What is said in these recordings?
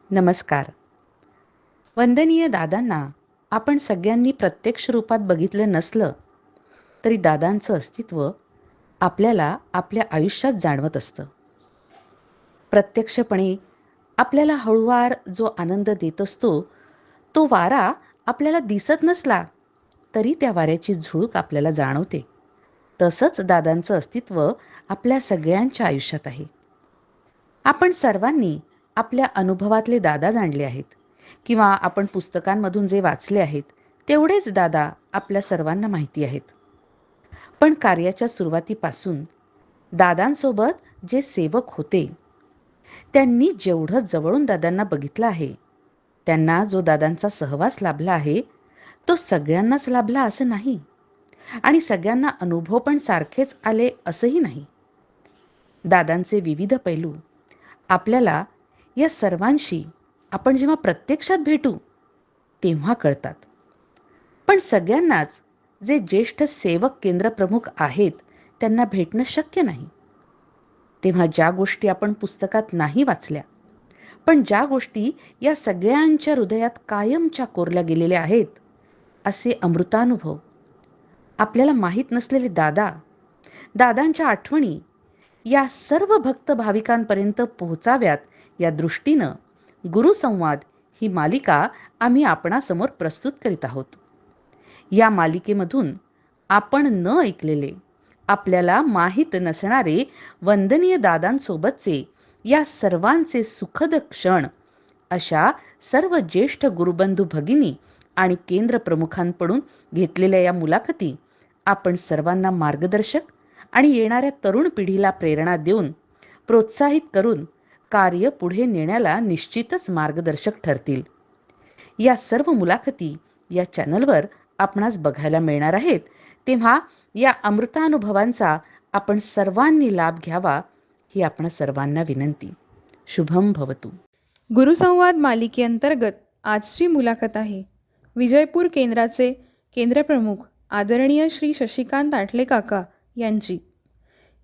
नमस्कार. वंदनीय दादांना आपण सगळ्यांनी प्रत्यक्ष रूपात बघितलं नसलं तरी दादांचं अस्तित्व आपल्याला आपल्या आयुष्यात जाणवत असतं. प्रत्यक्षपणे आपल्याला हळूवार जो आनंद देत असतो, तो वारा आपल्याला दिसत नसला तरी त्या वाऱ्याची झुळूक आपल्याला जाणवते. तसंच दादांचं अस्तित्व आपल्या सगळ्यांच्या आयुष्यात आहे. आपण सर्वांनी आपल्या अनुभवातले दादा जाणले आहेत किंवा आपण पुस्तकांमधून जे वाचले आहेत तेवढेच दादा आपल्या सर्वांना माहिती आहेत. पण कार्याच्या सुरुवातीपासून दादांसोबत जे सेवक होते त्यांनी जेवढं जवळून दादांना बघितलं आहे, त्यांना जो दादांचा सहवास लाभला आहे तो सगळ्यांनाच लाभला असं नाही आणि सगळ्यांना अनुभव पण सारखेच आले असंही नाही. दादांचे विविध पैलू आपल्याला या सर्वांशी आपण जेव्हा प्रत्यक्षात भेटू तेव्हा कळतात. पण सगळ्यांनाच जे ज्येष्ठ सेवक केंद्रप्रमुख आहेत त्यांना भेटणं शक्य नाही. तेव्हा ज्या गोष्टी आपण पुस्तकात नाही वाचल्या, पण ज्या गोष्टी या सगळ्यांच्या हृदयात कायमच्या कोरल्या गेलेल्या आहेत, असे अमृतानुभव, आपल्याला माहीत नसलेले दादा, दादांच्या आठवणी या सर्व भक्त भाविकांपर्यंत पोहोचाव्यात या दृष्टीनं गुरुसंवाद ही मालिका आम्ही आपणासमोर प्रस्तुत करीत आहोत. या मालिकेमधून आपण न ऐकलेले, आपल्याला माहीत नसणारे वंदनीय दादांसोबतचे या सर्वांचे सुखद क्षण, अशा सर्व ज्येष्ठ गुरुबंधू भगिनी आणि केंद्र प्रमुखांकडून घेतलेल्या या मुलाखती आपण सर्वांना मार्गदर्शक आणि येणाऱ्या तरुण पिढीला प्रेरणा देऊन, प्रोत्साहित करून कार्य पुढे नेण्याला निश्चितच मार्गदर्शक ठरतील. या सर्व मुलाखती या चॅनलवर आपणास बघायला मिळणार आहेत. तेव्हा या अमृतानुभवांचा आपण सर्वांनी लाभ घ्यावा ही आपण सर्वांना विनंती. शुभम भवतु. गुरुसंवाद मालिकेअंतर्गत आजची मुलाखत आहे विजयपूर केंद्राचे केंद्रप्रमुख आदरणीय श्री शशिकांत आठले काका यांची.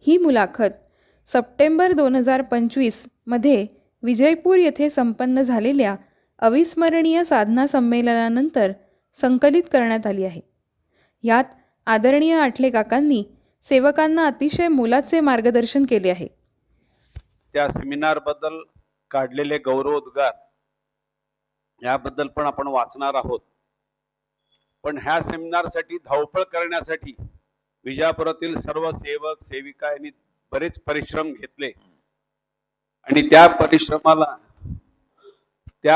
ही मुलाखत सप्टेंबर 2025 मध्ये विजयपूर येथे संपन्न झालेल्या अविस्मरणीय साधना संमेलनानंतर संकलित करण्यात आली आहे. यात आदरणीय आठले काकांनी सेवकांना अतिशय मोलाचे मार्गदर्शन केले आहे. त्या सेमिनार बद्दल काढलेले गौरवोद्गार याबद्दल पण आपण वाचणार आहोत. पण ह्या सेमिनारसाठी धावपळ करण्यासाठी विजापुरातील सर्व सेवक सेविका यांनी बरेच परिश्रम घेतले आणि त्या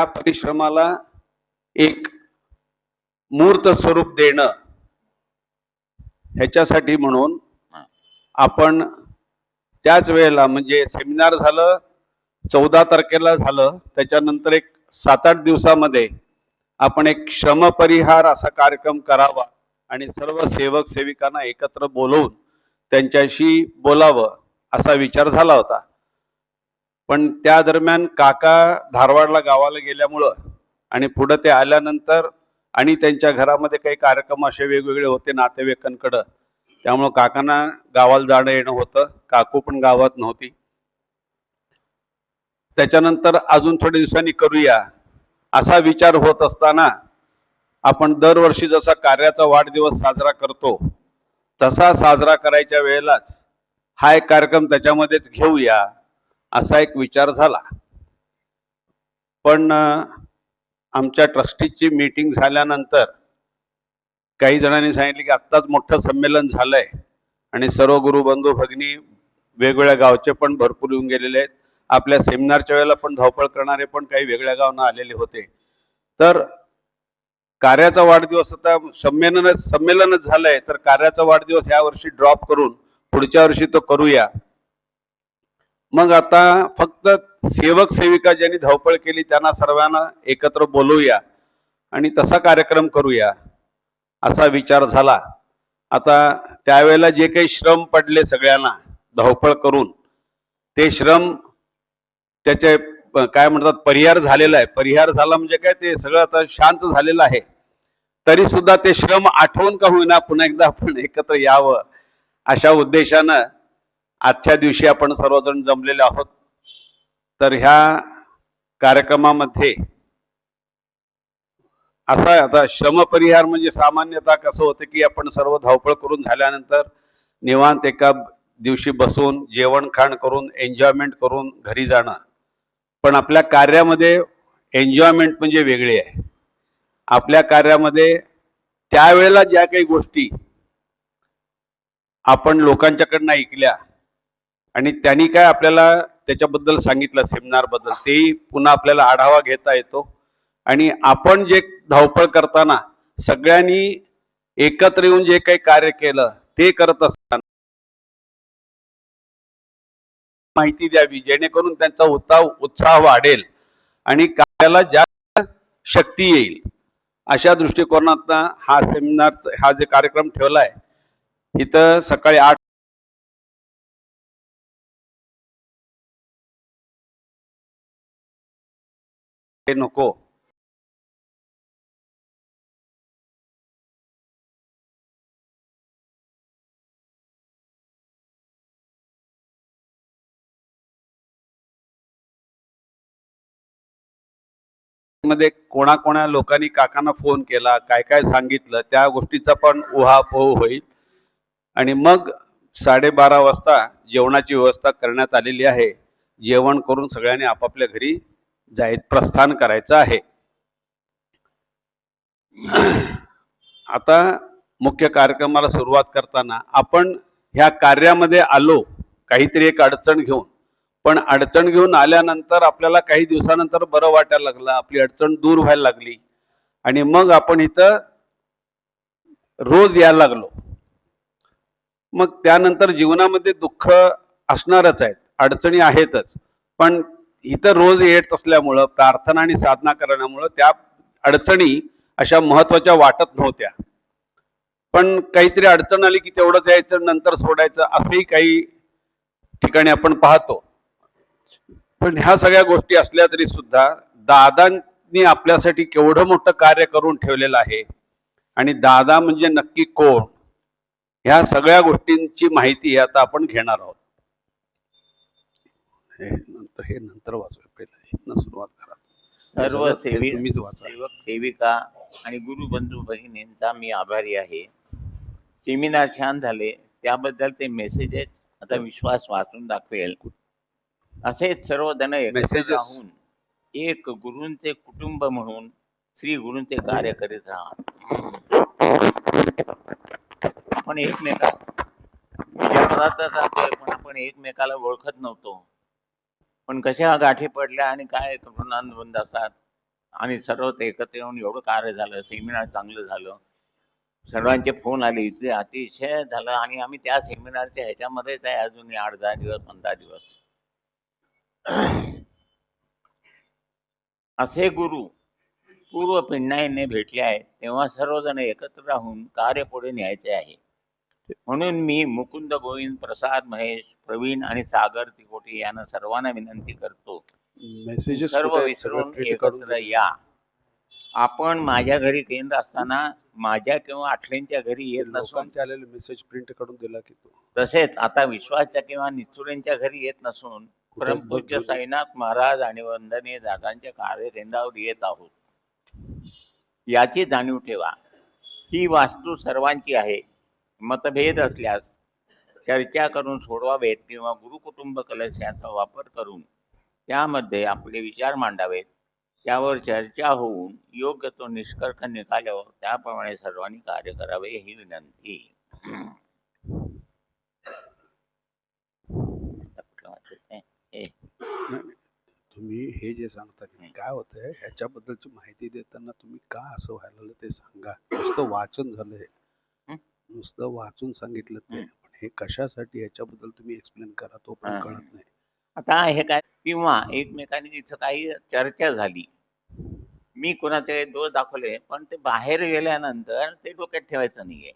परिश्रमाला एक मूर्त स्वरूप देणं, ह्याच्यासाठी म्हणून आपण त्याच वेळेला, म्हणजे सेमिनार झालं 14 तारखेला झालं, त्याच्यानंतर एक 7-8 दिवसामध्ये आपण एक श्रमपरिहार असा कार्यक्रम करावा आणि सर्व सेवक सेविकांना एकत्र बोलवून त्यांच्याशी बोलावं असा विचार झाला होता. पण त्या दरम्यान काका धारवाडला गावाला गेल्यामुळं आणि पुढे ते आल्यानंतर आणि त्यांच्या घरामध्ये काही कार्यक्रम असे वेगवेगळे होते नातेवाईकांकडं, त्यामुळं काकांना गावाला जाणं येणं होतं. काकू पण गावात नव्हती. त्याच्यानंतर अजून थोड्या दिवसांनी करूया असा विचार होत असताना आपण दरवर्षी जसा कार्याचा वाढदिवस साजरा करतो तसा साजरा करायच्या वेळेलाच हा एक कार्यक्रम त्याच्यामध्येच घेऊया असा एक विचार झाला. पण आमच्या ट्रस्टीची मीटिंग झाल्यानंतर काही जणांनी सांगितले की आत्ताच मोठं संमेलन झालंय आणि सर्व गुरुबंधू भगिनी वेगवेगळ्या गावचे पण भरपूर येऊन गेलेले आहेत. आपल्या सेमिनारच्या वेळेला पण धावपळ करणारे पण काही वेगळ्या गावना आलेले होते. तर कार्याचा वाढदिवस, आता संमेलनच झालंय, तर कार्याचा वाढदिवस या वर्षी ड्रॉप करून पुढच्या वर्षी तो करूया. मग आता फक्त सेवक सेविका ज्यांनी धावपळ केली त्यांना सर्वांना एकत्र बोलवूया आणि तसा कार्यक्रम करूया असा विचार झाला. आता त्यावेळेला जे काही श्रम पडले सगळ्यांना धावपळ करून, ते श्रम त्याचे काय म्हणतात परिहार झालेला आहे. परिहार झाला म्हणजे काय, ते सगळं आता शांत झालेलं आहे. तरी सुद्धा ते श्रम आठवून का होईना पुन्हा एकदा आपण एकत्र यावं अशा उद्देशानं आजच्या दिवशी आपण सर्वजण जमलेले आहोत. तर ह्या कार्यक्रमामध्ये असा आहे, आता श्रमपरिहार म्हणजे सामान्यतः कसं होतं की आपण सर्व धावपळ करून झाल्यानंतर निवांत एका दिवशी बसून जेवण खाण करून एन्जॉयमेंट करून घरी जाणं. पण आपल्या कार्यामध्ये एन्जॉयमेंट म्हणजे वेगळी आहे. आपल्या कार्यामध्ये त्यावेळेला ज्या काही गोष्टी आपण लोकांच्याकडनं ऐकल्या आणि त्यांनी काय आपल्याला त्याच्याबद्दल सांगितलं सेमिनार बद्दल, तेही पुन्हा आपल्याला आढावा घेता येतो. आणि आपण जे धावपळ करताना सगळ्यांनी एकत्र येऊन जे काही कार्य केलं ते करत असताना माहिती द्यावी, जेणेकरून त्यांचा उत्साह वाढेल आणि कार्याला जास्त शक्ती येईल. अशा दृष्टिकोनातनं हा सेमिनार, हा जे कार्यक्रम ठेवलाय, इथं सकाळी 8 नको. मध्ये कोणा लोकांनी काकांना फोन केला, काय काय सांगितलं, त्या गोष्टीचा पण उहापोह होईल. आणि मग 12:30 वाजता जेवणाची व्यवस्था करण्यात आलेली आहे. जेवण करून सगळ्यांनी आपापल्या घरी प्रस्थान करायचं आहे. आता मुख्य कार्यक्रमाला सुरुवात करताना आपण ह्या कार्यामध्ये आलो काहीतरी एक अडचण घेऊन, पण अडचण घेऊन आल्यानंतर आपल्याला काही दिवसानंतर बरं वाटायला लागलं, आपली अडचण दूर व्हायला लागली आणि मग आपण इथं रोज यायला लागलो. मग त्यानंतर जीवनामध्ये दुःख असणारच आहेत, अडचणी आहेतच, पण इथं रोज येत असल्यामुळं, प्रार्थना आणि साधना करण्यामुळं त्या अडचणी अशा महत्वाच्या वाटत नव्हत्या. पण काहीतरी अडचण आली की तेवढंच यायचं, नंतर सोडायचं, असंही काही ठिकाणी आपण पाहतो. पण ह्या सगळ्या गोष्टी असल्या तरी सुद्धा दादांनी आपल्यासाठी केवढं मोठं कार्य करून ठेवलेलं आहे आणि दादा म्हणजे नक्की कोण, ह्या सगळ्या गोष्टींची माहिती आता आपण घेणार आहोत. हे नंतर वाचूया, पहिला इथनं सुरुवात करा. सर्व तुम्हीच वाचा. सेवक सेविका आणि गुरु बंधू भगिनींचा मी आभारी आहे. सेमिनार छान झाले त्याबद्दल ते मेसेजेस आता विश्वास वाचून दाखवेल. असेच सर्वजण एकत्र राहून एक गुरूंचे कुटुंब म्हणून श्री गुरूंचे कार्य करीत राहा. आपण जगात जातोय पण आपण एकमेकाला ओळखत नव्हतो, पण कशा गाठी पडल्या आणि काय ऋणानुबंध असतात आणि सर्व ते एकत्र येऊन एवढं कार्य झालं. सेमिनार चांगलं झालं, सर्वांचे फोन आले, इथले अतिशय झालं आणि आम्ही त्या सेमिनारच्या ह्याच्यामध्येच आहे अजून 8-10 दिवस 15 दिवस. असे गुरु पूर्व पिढ्यांनी भेटले आहेत, तेव्हा सर्वजण एकत्र राहून कार्य पुढे न्यायचे आहे. म्हणून मी मुकुंद, गोविंद, प्रसाद, महेश, प्रवीण आणि सागर तिकोटी यांना सर्वांना विनंती करतो, सर्व विसरून एकत्र या. आपण माझ्या घरी केंद्र असताना माझ्या किंवा आठलेंच्या घरी येत नसून मेसेज प्रिंट करून दिला की तसेच आता विश्वासच्या किंवा निचुरेंच्या घरी येत नसून परमपूज्य साईनाथ महाराज आणि वंदनीय दादांच्या कार्यकेंद्रावर येत आहोत, याची जाणीव ठेवा. ही वास्तू सर्वांची आहे. मतभेद असल्यास चर्चा करून सोडवावेत किंवा गुरुकुटुंब कलश याचा वापर करून त्यामध्ये आपले विचार मांडावेत. त्यावर चर्चा होऊन योग्य तो निष्कर्ष निघाल्यावर त्याप्रमाणे सर्वांनी कार्य करावे ही विनंती. तुम्ही हे जे सांगता की काय होतंय ह्याच्याबद्दलची माहिती देताना तुम्ही का असं व्हायला ते सांगा. नुसतं वाचन झालंय, नुसतं वाचून सांगितलं ते, पण हे कशासाठी ह्याच्याबद्दल तुम्ही एक्सप्लेन करा, तो पण कळत नाही. आता हे काय किंवा एकमेकांनी इथं काही चर्चा झाली, मी कोणाचे दोष दाखवले, पण ते बाहेर गेल्यानंतर ते डोक्यात ठेवायचं नाहीये.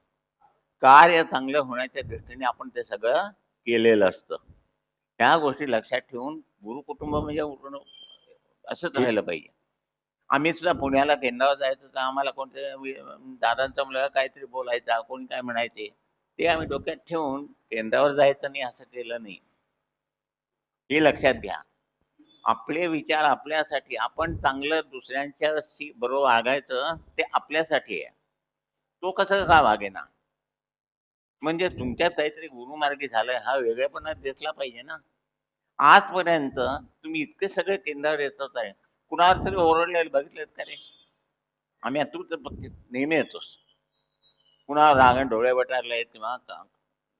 कार्य चांगलं होण्याच्या दृष्टीने आपण ते सगळं केलेलं असतं. त्या गोष्टी लक्षात ठेवून गुरुकुटुंब म्हणजे असंच राहिलं पाहिजे. आम्ही सुद्धा पुण्याला केंद्रावर जायचं तर आम्हाला कोणते दादांचा मुलगा काहीतरी बोलायचा, कोणी काय म्हणायचे, ते आम्ही डोक्यात ठेवून केंद्रावर जायचं नाही असं केलं नाही, हे लक्षात घ्या. आपले विचार आपल्यासाठी, आपण चांगलं दुसऱ्यांच्याशी बरोबर वागायचं ते आपल्यासाठी आहे. तो कसं का वागेना? म्हणजे तुमच्यात काहीतरी गुरुमार्गी झालंय हा वेगळेपणा दिसला पाहिजे ना. आजपर्यंत तुम्ही इतके सगळे केंद्रावर येतात आहे, कुणावर तरी ओरडलेले बघितलेत का रे? आम्ही तू तर नेहमी येतोस, कुणावर रागाने डोळे वटारले किंवा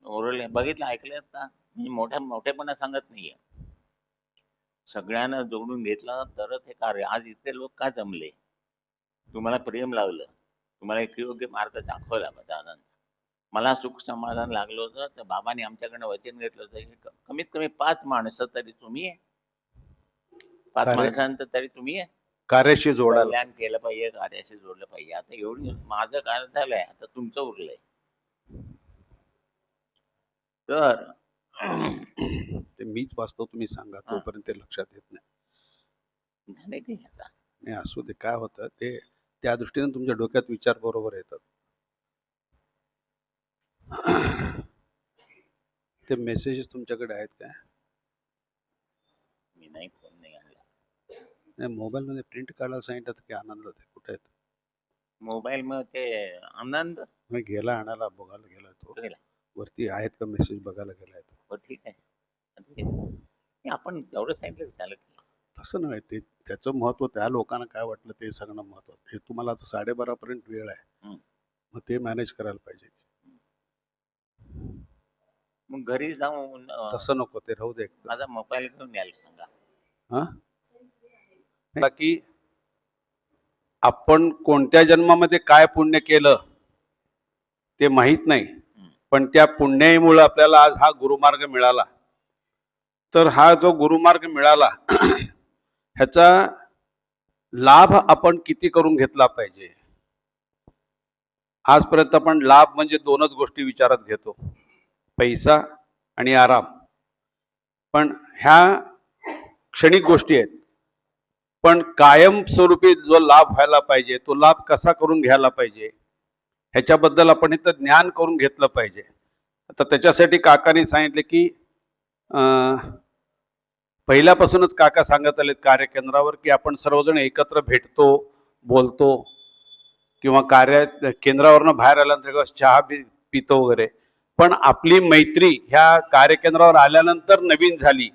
ओरडले बघितलं ऐकलेत का? मी मोठेपणा सांगत नाहीये. सगळ्यांना जोडून घेतलं तरच हे कार्य. आज इतके लोक का जमले? तुम्हाला प्रेम लावलं, तुम्हाला एक योग्य मार्ग दाखवला दादा. मला सुख समाधान लागलं होतं तर बाबांनी आमच्याकडनं वचन घेतलं होतं की कमीत कमी 5 माणसं तरी तुम्ही 5 कार्य- माणसांचं तरी तुम्ही कार्याशी जोडायला कल्याण केलं पाहिजे, कार्याशी जोडलं पाहिजे. आता एवढी माझं कार्य झालंय, आता तुमचं उरलंय. तर ते मीच वाचतो, तुम्ही सांगा. तोपर्यंत ते लक्षात येत नाही. झाले की आता नाही असू दे. काय होतं ते त्या दृष्टीने तुमच्या डोक्यात विचार बरोबर येतात. ते मेसेजेस तुमच्याकडे आहेत काय? मी नाही फोन नाही आणला. नाही, मोबाईल मध्ये प्रिंट काढायला सांगितलं की आनंद होते. कुठे आहेत? मोबाईल मग ते आनंद मी गेला आणायला, बघायला गेला तो. गेला. वरती आहेत का मेसेज बघायला गेलाय तो. हो ठीक आहे. आता हे आपण एवढं सांगितलं की चालत नाही. तसं नाही, ते त्याचं महत्व त्या लोकांना काय वाटलं ते सांगणं महत्वाचं. हे तुम्हाला आता 12:30 पर्यंत वेळ आहे. हम्म. मग ते मॅनेज करायला पाहिजे. मग घरी जाऊन तसं नको, ते राहू दे. माझा मोबाईल घेऊन यायला सांगा. हा, की आपण कोणत्या जन्मामध्ये काय पुण्य केलं ते माहित नाही, पण त्या पुण्याईमुळे आपल्याला आज हा गुरुमार्ग मिळाला. तर हा जो गुरुमार्ग मिळाला ह्याचा लाभ आपण किती करून घेतला पाहिजे. आजपर्यंत आपण लाभ म्हणजे 2च गोष्टी विचारात घेतो, पैसा आणि आराम. पण ह्या क्षणिक गोष्टी आहेत. पण कायमस्वरूपी जो लाभ व्हायला पाहिजे तो लाभ कसा करून घ्यायला पाहिजे ह्याच्याबद्दल आपण इथं ज्ञान करून घेतलं पाहिजे. आता त्याच्यासाठी काकांनी सांगितले की पहिल्यापासूनच काका सांगत आलेत कार्यकेंद्रावर की आपण सर्वजण एकत्र भेटतो, बोलतो किंवा केंद्रावरनं बाहेर आल्यानंतर चहा पितो वगैरे. पण आपली मैत्री ह्या कार्यकेंद्रावर आल्यानंतर नवीन झाली.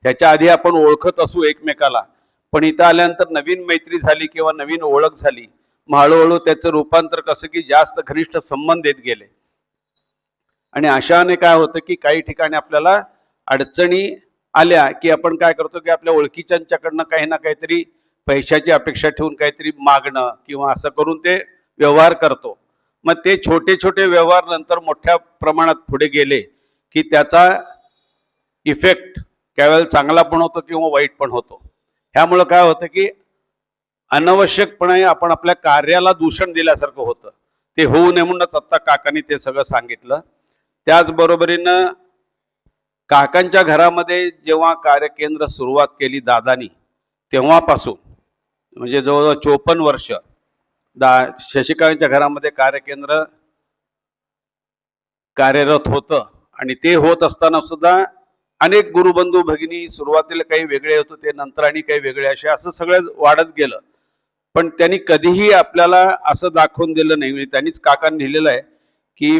ह्याच्या आधी आपण ओळखत असू एकमेकाला, पण इथं आल्यानंतर नवीन मैत्री झाली किंवा नवीन ओळख झाली. मग हळूहळू त्याचं रूपांतर कसं की जास्त घनिष्ठ संबंध येत गेले. आणि अशाने काय होतं की काही ठिकाणी आपल्याला अडचणी आल्या की आपण काय करतो की आपल्या ओळखीच्यांच्याकडनं काही ना काहीतरी पैशाची अपेक्षा ठेवून काहीतरी मागणं किंवा असं करून ते व्यवहार करतो. मग ते छोटे छोटे व्यवहार नंतर मोठ्या प्रमाणात पुढे गेले की त्याचा इफेक्ट काही वेळेला चांगला पण होतो किंवा वाईट पण होतो. ह्यामुळं काय होतं की अनावश्यकपणे आपण आपल्या कार्याला दूषण दिल्यासारखं होतं. ते होऊ नये म्हणूनच आत्ता काकांनी ते सगळं सांगितलं. त्याचबरोबरीनं काकांच्या घरामध्ये जेव्हा कार्यकेंद्र सुरुवात केली दादानी, तेव्हापासून म्हणजे जवळजवळ 54 वर्ष शशिकांतच्या घरामध्ये कार्यकेंद्र कार्यरत होतं. आणि ते होत असताना सुद्धा अनेक गुरुबंधू भगिनी सुरुवातीला काही वेगळे होते, ते नंतर आणि काही वेगळे, असे असं सगळं वाढत गेलं. पण त्यांनी कधीही आपल्याला असं दाखवून दिलं नाही. त्यांनीच काकांनी लिहिलेलं आहे की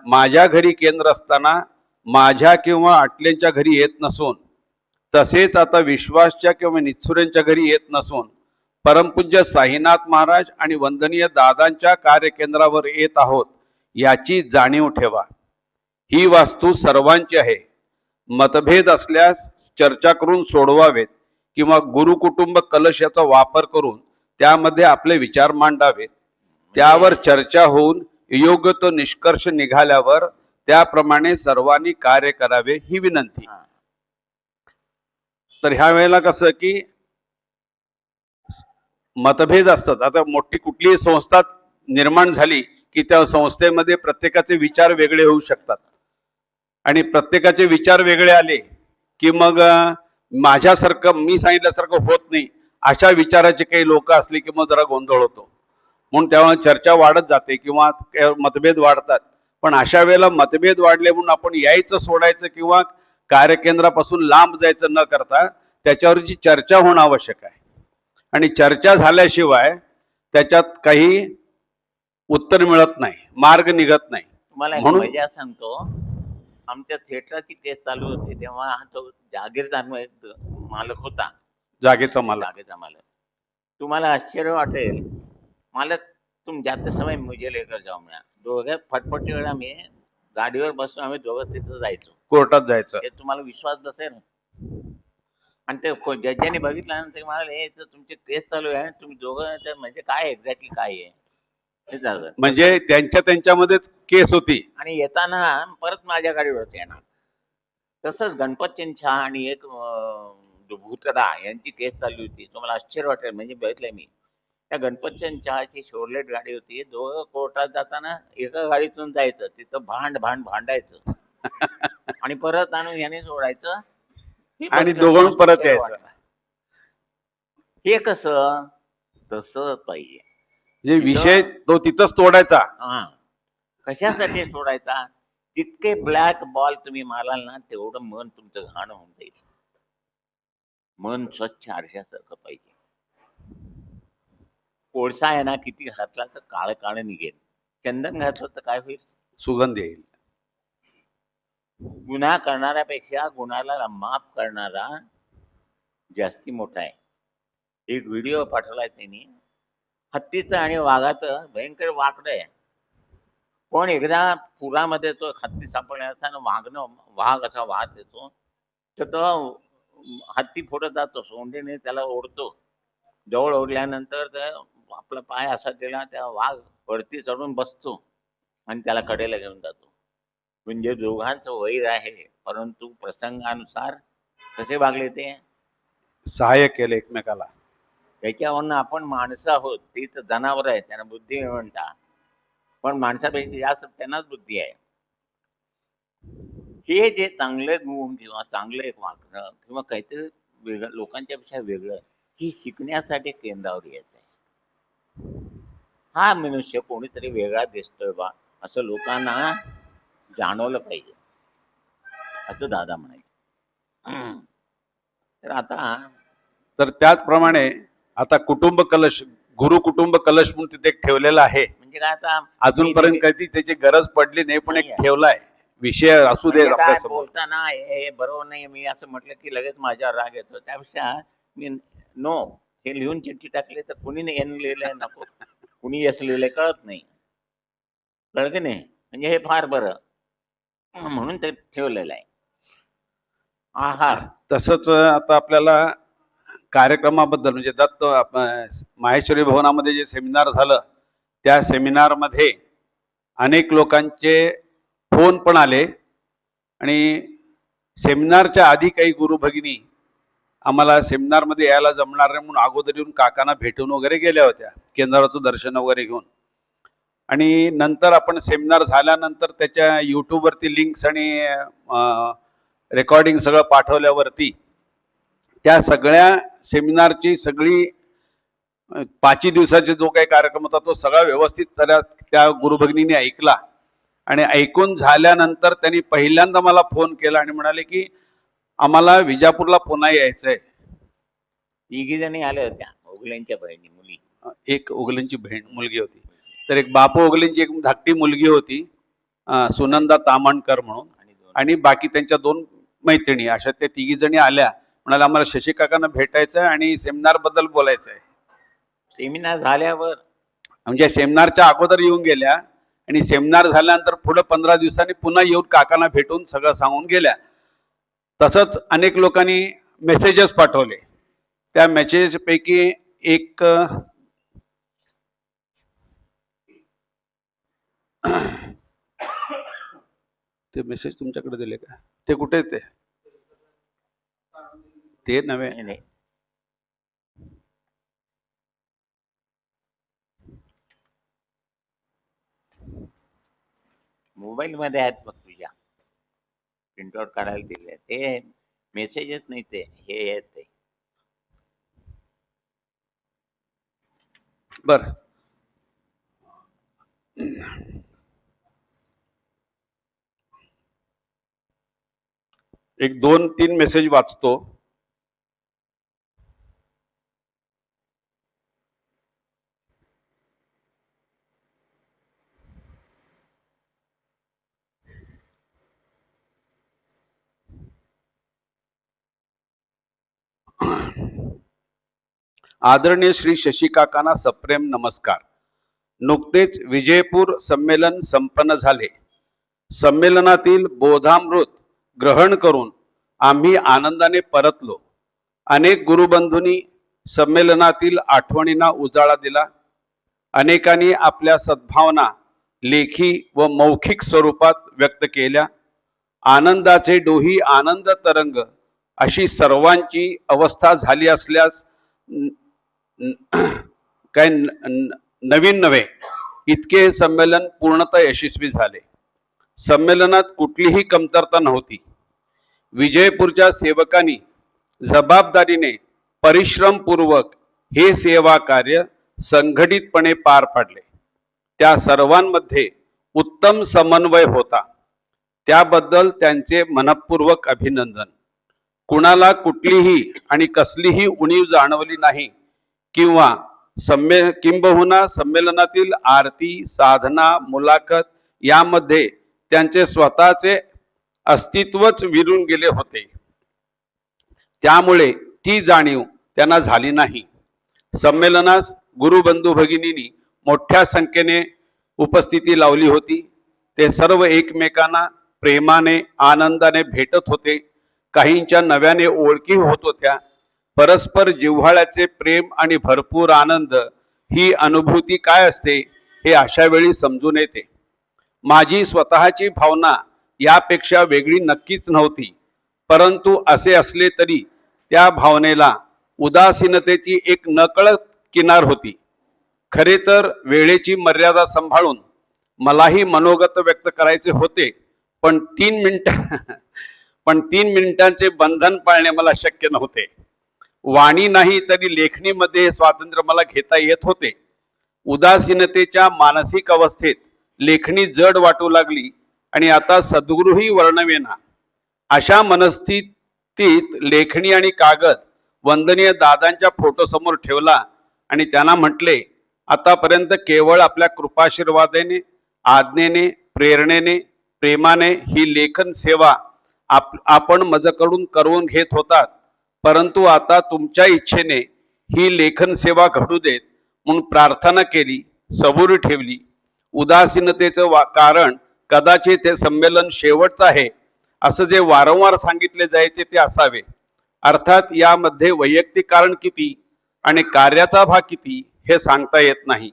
माझ्या घरी केंद्र असताना माझ्या किंवा आटलेंच्या घरी येत नसून, तसेच आता विश्वासच्या किंवा निच्चुरेंच्या घरी येत नसून परमपूज्य साईनाथ महाराज आणि वंदनीय दादांच्या कार्यकेंद्रावर येत आहोत याची जाणीव ठेवा. ही वास्तू सर्वांची आहे. मतभेद असल्यास चर्चा करून सोडवावेत किंवा गुरुकुटुंब कलश याचा वापर करून त्यामध्ये आपले विचार मांडावेत. त्यावर चर्चा होऊन योग्य तो निष्कर्ष निघाल्यावर त्याप्रमाणे सर्वांनी कार्य करावे ही विनंती. तर ह्या वेळेला कसं की मतभेद असतात. आता मोठी कुठलीही संस्था निर्माण झाली की त्या संस्थेमध्ये प्रत्येकाचे विचार वेगळे होऊ शकतात. आणि प्रत्येकाचे विचार वेगळे आले की मग माझ्यासारखं मी सांगितल्यासारखं होत नाही अशा विचाराचे काही लोक असले की मग जरा गोंधळ होतो. म्हणून तेव्हा चर्चा वाढत जाते किंवा मतभेद वाढतात. पण अशा वेळेला मतभेद वाढले म्हणून आपण यायचं सोडायचं किंवा कार्यकेंद्रापासून लांब जायचं न करता त्याच्यावरची चर्चा होणं आवश्यक आहे आणि चर्चा झाल्याशिवाय त्याच्यात काही उत्तर मिळत नाही, मार्ग निघत नाही. तुम्हाला एक म्हणून मजा सांगतो. आमच्या थिएटरची केस चालू होती तेव्हा हा जो जागीरदार एक मालक होता, जागेचा मालक जागेचा मालक. तुम्हाला आश्चर्य वाटेल, मालक तुम जाते समय मुझे लेकर जाओ मैं. दोघे फटफटी वेळा मी गाडीवर बसून आम्ही दोघं तिथं जायचो. कोर्टात जायचं. ते तुम्हाला विश्वास बसेल. आणि ते जजांनी बघितल्यानंतर म्हणाले, हे तर तुमची केस चालू आहे, तुम्ही दोघं ते म्हणजे काय एक्झॅक्टली काय आहे हे झालं. म्हणजे त्यांच्यामध्येच केस होती. आणि येताना परत माझ्या गाडीवरच येणार. तसंच गणपतचंद आणि एक भूतदा यांची केस चालली होती. तुम्हाला आश्चर्य वाटेल, म्हणजे बघितलंय मी. त्या गणपतचंद चहाची शेवरलेट गाडी होती. दोघं कोर्टात जाताना एका गाडीतून जायचं, तिथं भांडायचं आणि परत आणून याने सोडायचं आणि दोघं परत यायचं. हे कसं तसं पाहिजे. म्हणजे विषय तो तिथंच तोडायचा. हा, कशासाठी सोडायचा? जितके ब्लॅक बॉल तुम्ही माराल ना, तेवढं मन तुमचं घाण होऊन जाईल. मन स्वच्छ आरशासारखं पाहिजे. कोळसा आहे ना, किती घातला तर काळ काळ निघेल. चंदन घातलं तर काय होईल? सुगंध येईल. गुन्हा करणाऱ्यापेक्षा गुन्ह्याला माफ करणारा जास्ती मोठा आहे. एक व्हिडिओ पाठवलाय त्यांनी, हत्तीचं आणि वाघाचं भयंकर वाकडं आहे. पण एकदा पुरामध्ये तो हत्ती सापडण्याचा वाघ असा वाहत येतो, तर तो हत्ती फोडत जातो, सोंडेने त्याला ओढतो. जवळ ओढल्यानंतर आपला पाय असा दिला, त्या वाघ वरती चढून बसतो आणि त्याला कडेला घेऊन जातो. म्हणजे दोघांचं वैर आहे, परंतु प्रसंगानुसार कसे वागले ते सहाय्य केलं एकमेकाला. त्याच्यावरनं आपण माणसं आहोत, ते तर जनावर आहे, त्यांना बुद्धी म्हणता, पण माणसापेक्षा जास्त त्यांनाच बुद्धी आहे. हे जे चांगले गुण किंवा चांगलं एक वागणं किंवा काहीतरी वेगळं लोकांच्या पेक्षा वेगळं, हे शिकण्यासाठी केंद्रावर यायचं आहे. हा मनुष्य कोणीतरी वेगळा दिसतोय बा, असं लोकांना जाणवलं पाहिजे, असं दादा म्हणायचे. तर आता तर त्याचप्रमाणे आता कुटुंब कलश, गुरु कुटुंब कलश म्हणून तिथे एक ठेवलेला आहे. म्हणजे काय, आता अजूनपर्यंत कधी त्याची गरज पडली नाही, पण एक ठेवलाय. विषय असू दे म्हणजे आपल्या काय समोर. बोलताना हे बरोबर नाही, मी असं म्हटलं की लगेच माझ्यावर राग येतो. त्यापेक्षा मी नो हे लिहून चिठ्ठी टाकली तर कुणी एन लिहिलंय नको, कुणी एस लिहिलंय कळत नाही, कळत की नाही. म्हणजे हे फार बरं म्हणून ते ठेवलेलं आहे. आहार तसंच आता आपल्याला कार्यक्रमाबद्दल म्हणजे दत्त माहेश्वरी भवनामध्ये जे सेमिनार झालं, त्या सेमिनारमध्ये अनेक लोकांचे फोन पण आले आणि सेमिनारच्या आधी काही गुरु भगिनी आम्हाला सेमिनारमध्ये यायला जमणार नाही म्हणून अगोदर येऊन काकांना भेटून वगैरे गेल्या होत्या, केंद्राचं दर्शन वगैरे घेऊन. आणि नंतर आपण सेमिनार झाल्यानंतर त्याच्या यूट्यूबवरती लिंक्स आणि रेकॉर्डिंग सगळं पाठवल्यावरती त्या सगळ्या सेमिनारची सगळी 5 दिवसाचा जो काही कार्यक्रम होता तो सगळा व्यवस्थित त्या गुरुभगिनीने ऐकला. आणि ऐकून झाल्यानंतर त्यांनी पहिल्यांदा मला फोन केला आणि म्हणाले की आम्हाला विजापूरला पुन्हा यायचंय. 3 जणी आल्या होत्या, ओगलेंच्या बहिणी मुली. एक ओगलेंची बहीण मुलगी होती, तर एक बापू ओगलेंची एक धाकटी मुलगी होती, सुनंदा तामणकर म्हणून, आणि बाकी त्यांच्या 2 मैत्रिणी, अशा त्या 3 जणी आल्या. म्हणाले आम्हाला शशी काकांना भेटायचं आणि सेमिनार बद्दल बोलायचं आहे. सेमिनार झाल्यावर म्हणजे सेमिनारच्या अगोदर येऊन गेल्या आणि सेमिनार झाल्यानंतर पुढे 15 दिवसांनी पुन्हा येऊन काकांना भेटून सगळं सांगून गेल्या. तसंच अनेक लोकांनी मेसेजेस पाठवले. त्या मेसेज पैकी एक ते मेसेज तुमच्याकडे दिले का? ते कुठे ते नव्हे, नाही, मोबाईल मध्ये आहेत बघ तुझ्या, प्रिंटआउट काढायला दिले ते मेसेजच नाही, ते हे आहेत ते. बर. एक 2-3 मेसेज वाचतो. आदरणीय श्री शशी काकांना सप्रेम नमस्कार. नुकतेच विजयपूर संमेलन संपन्न झाले. संमेलनातील बोधामृत ग्रहण करून आम्ही आनंदाने परतलो. अनेक गुरुबंधूंनी संमेलनातील आठवणींना उजाळा दिला. अनेकांनी आपल्या सद्भावना लेखी व मौखिक स्वरूपात व्यक्त केल्या. आनंदाचे डोही आनंद तरंग अशी सर्वांची अवस्था झाली असल्यास काय नवीन नव्हे. इतके हे संमेलन पूर्णतः यशस्वी झाले. संमेलनात कुठलीही कमतरता नव्हती. विजयपूरच्या सेवकांनी जबाबदारीने परिश्रमपूर्वक हे सेवा कार्य संघटितपणे पार पाडले. त्या सर्वांमध्ये उत्तम समन्वय होता. त्याबद्दल त्यांचे मनपूर्वक अभिनंदन. कुणाला कुठलीही आणि कसलीही उणीव जाणवली नाही किंवा किंबहुना संमेलनातील आरती, साधना, मुलाखत यामध्ये त्यांचे स्वतःचे अस्तित्वच विरून गेले होते. त्यामुळे ती जाणीव त्यांना झाली नाही. संमेलनास गुरुबंधू भगिनींनी मोठ्या संख्येने उपस्थिती लावली होती. ते सर्व एकमेकांना प्रेमाने आनंदाने भेटत होते. काहींच्या नव्याने ओळखी होत होत्या. परस्पर जिव्हाळ्याचे प्रेम आणि भरपूर आनंद ही अनुभूती काय असते हे अशा वेळी समजून येते. माझी स्वतःची भावना यापेक्षा वेगळी नक्कीच नव्हती. परंतु असे असले तरी त्या भावनेला उदासीनतेची एक नकळत किनार होती. खरे तर वेळेची मर्यादा सांभाळून मलाही मनोगत व्यक्त करायचे होते, पण 3 मिनिटांचे बंधन पाळणे मला शक्य नव्हते. वाणी नाही तरी लेखणीमध्ये स्वातंत्र्य मला घेता येत होते. उदासीनतेच्या मानसिक अवस्थेत लेखणी जड वाटू लागली आणि आता सद्गुरूही वर्णवेना. अशा मनस्थितीत लेखणी आणि कागद वंदनीय दादांच्या फोटोसमोर ठेवला आणि त्यांना म्हटले, आतापर्यंत केवळ आपल्या कृपाशीर्वादाने, आज्ञेने, प्रेरणेने, प्रेमाने ही लेखन सेवा आपण माझ्याकडून करून घेत होतात. परंतु आता तुमच्या इच्छेने ही लेखन सेवा घडू देत म्हणून प्रार्थना केली, सबुरी ठेवली. उदासीनतेचं कारण कदाचित हे संमेलन शेवटचं आहे असं जे वारंवार सांगितले जायचे ते असावे. अर्थात यामध्ये वैयक्तिक कारण किती आणि कार्याचा भाग किती हे सांगता येत नाही.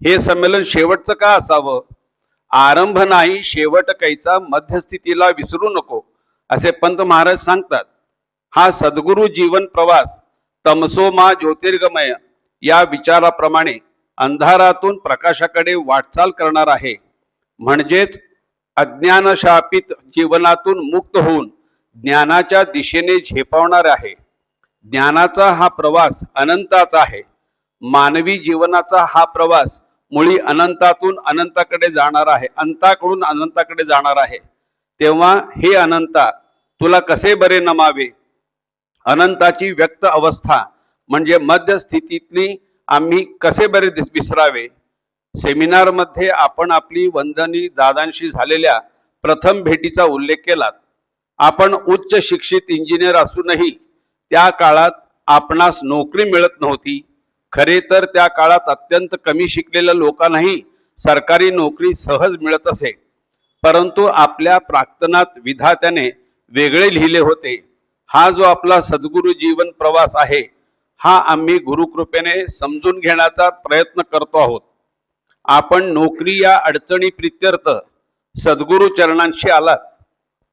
हे संमेलन शेवटचं का असावं? आरंभ नाही शेवट कैचा, मध्यस्थितीला विसरू नको असे पंत महाराज सांगतात. हा सद्गुरु जीवन प्रवास तमसोमा ज्योतिर्गमय या विचाराप्रमाणे अंधारातून प्रकाशाकडे वाटचाल करणार आहे. म्हणजेच अज्ञानशापित जीवनातून मुक्त होऊन ज्ञानाच्या दिशेने झेपावणार आहे. ज्ञानाचा हा प्रवास अनंताचा आहे. मानवी जीवनाचा हा प्रवास मुळी अनंतातून अनंताकडे जाणार आहे, अंताकडून अनंताकडे जाणार आहे. तेव्हा हे अनंता तुला कसे बरे नमावे? अनंताची व्यक्त अवस्था म्हणजे मध्यस्थितीतली आम्ही कसे बरे विसरावे? सेमिनार मध्ये आपण आपली वंदनी दादांशी झालेल्या प्रथम भेटीचा उल्लेख केला. आपण उच्च शिक्षित इंजिनियर असूनही त्या काळात आपणास नोकरी मिळत नव्हती. खरे तर त्या काळात अत्यंत कमी शिकलेल्या लोकांनाही सरकारी नोकरी सहज मिळत असे. परंतु आपल्या प्राक्तनात विधात्याने वेगळे लिहिले होते. हा जो आपला सद्गुरु जीवन प्रवास आहे हा आम्ही गुरुकृपेने समजून घेण्याचा प्रयत्न करतो आहोत. आपण नोकरी या अडचणी प्रित्यर्थ सद्गुरु चरणांशी आलात.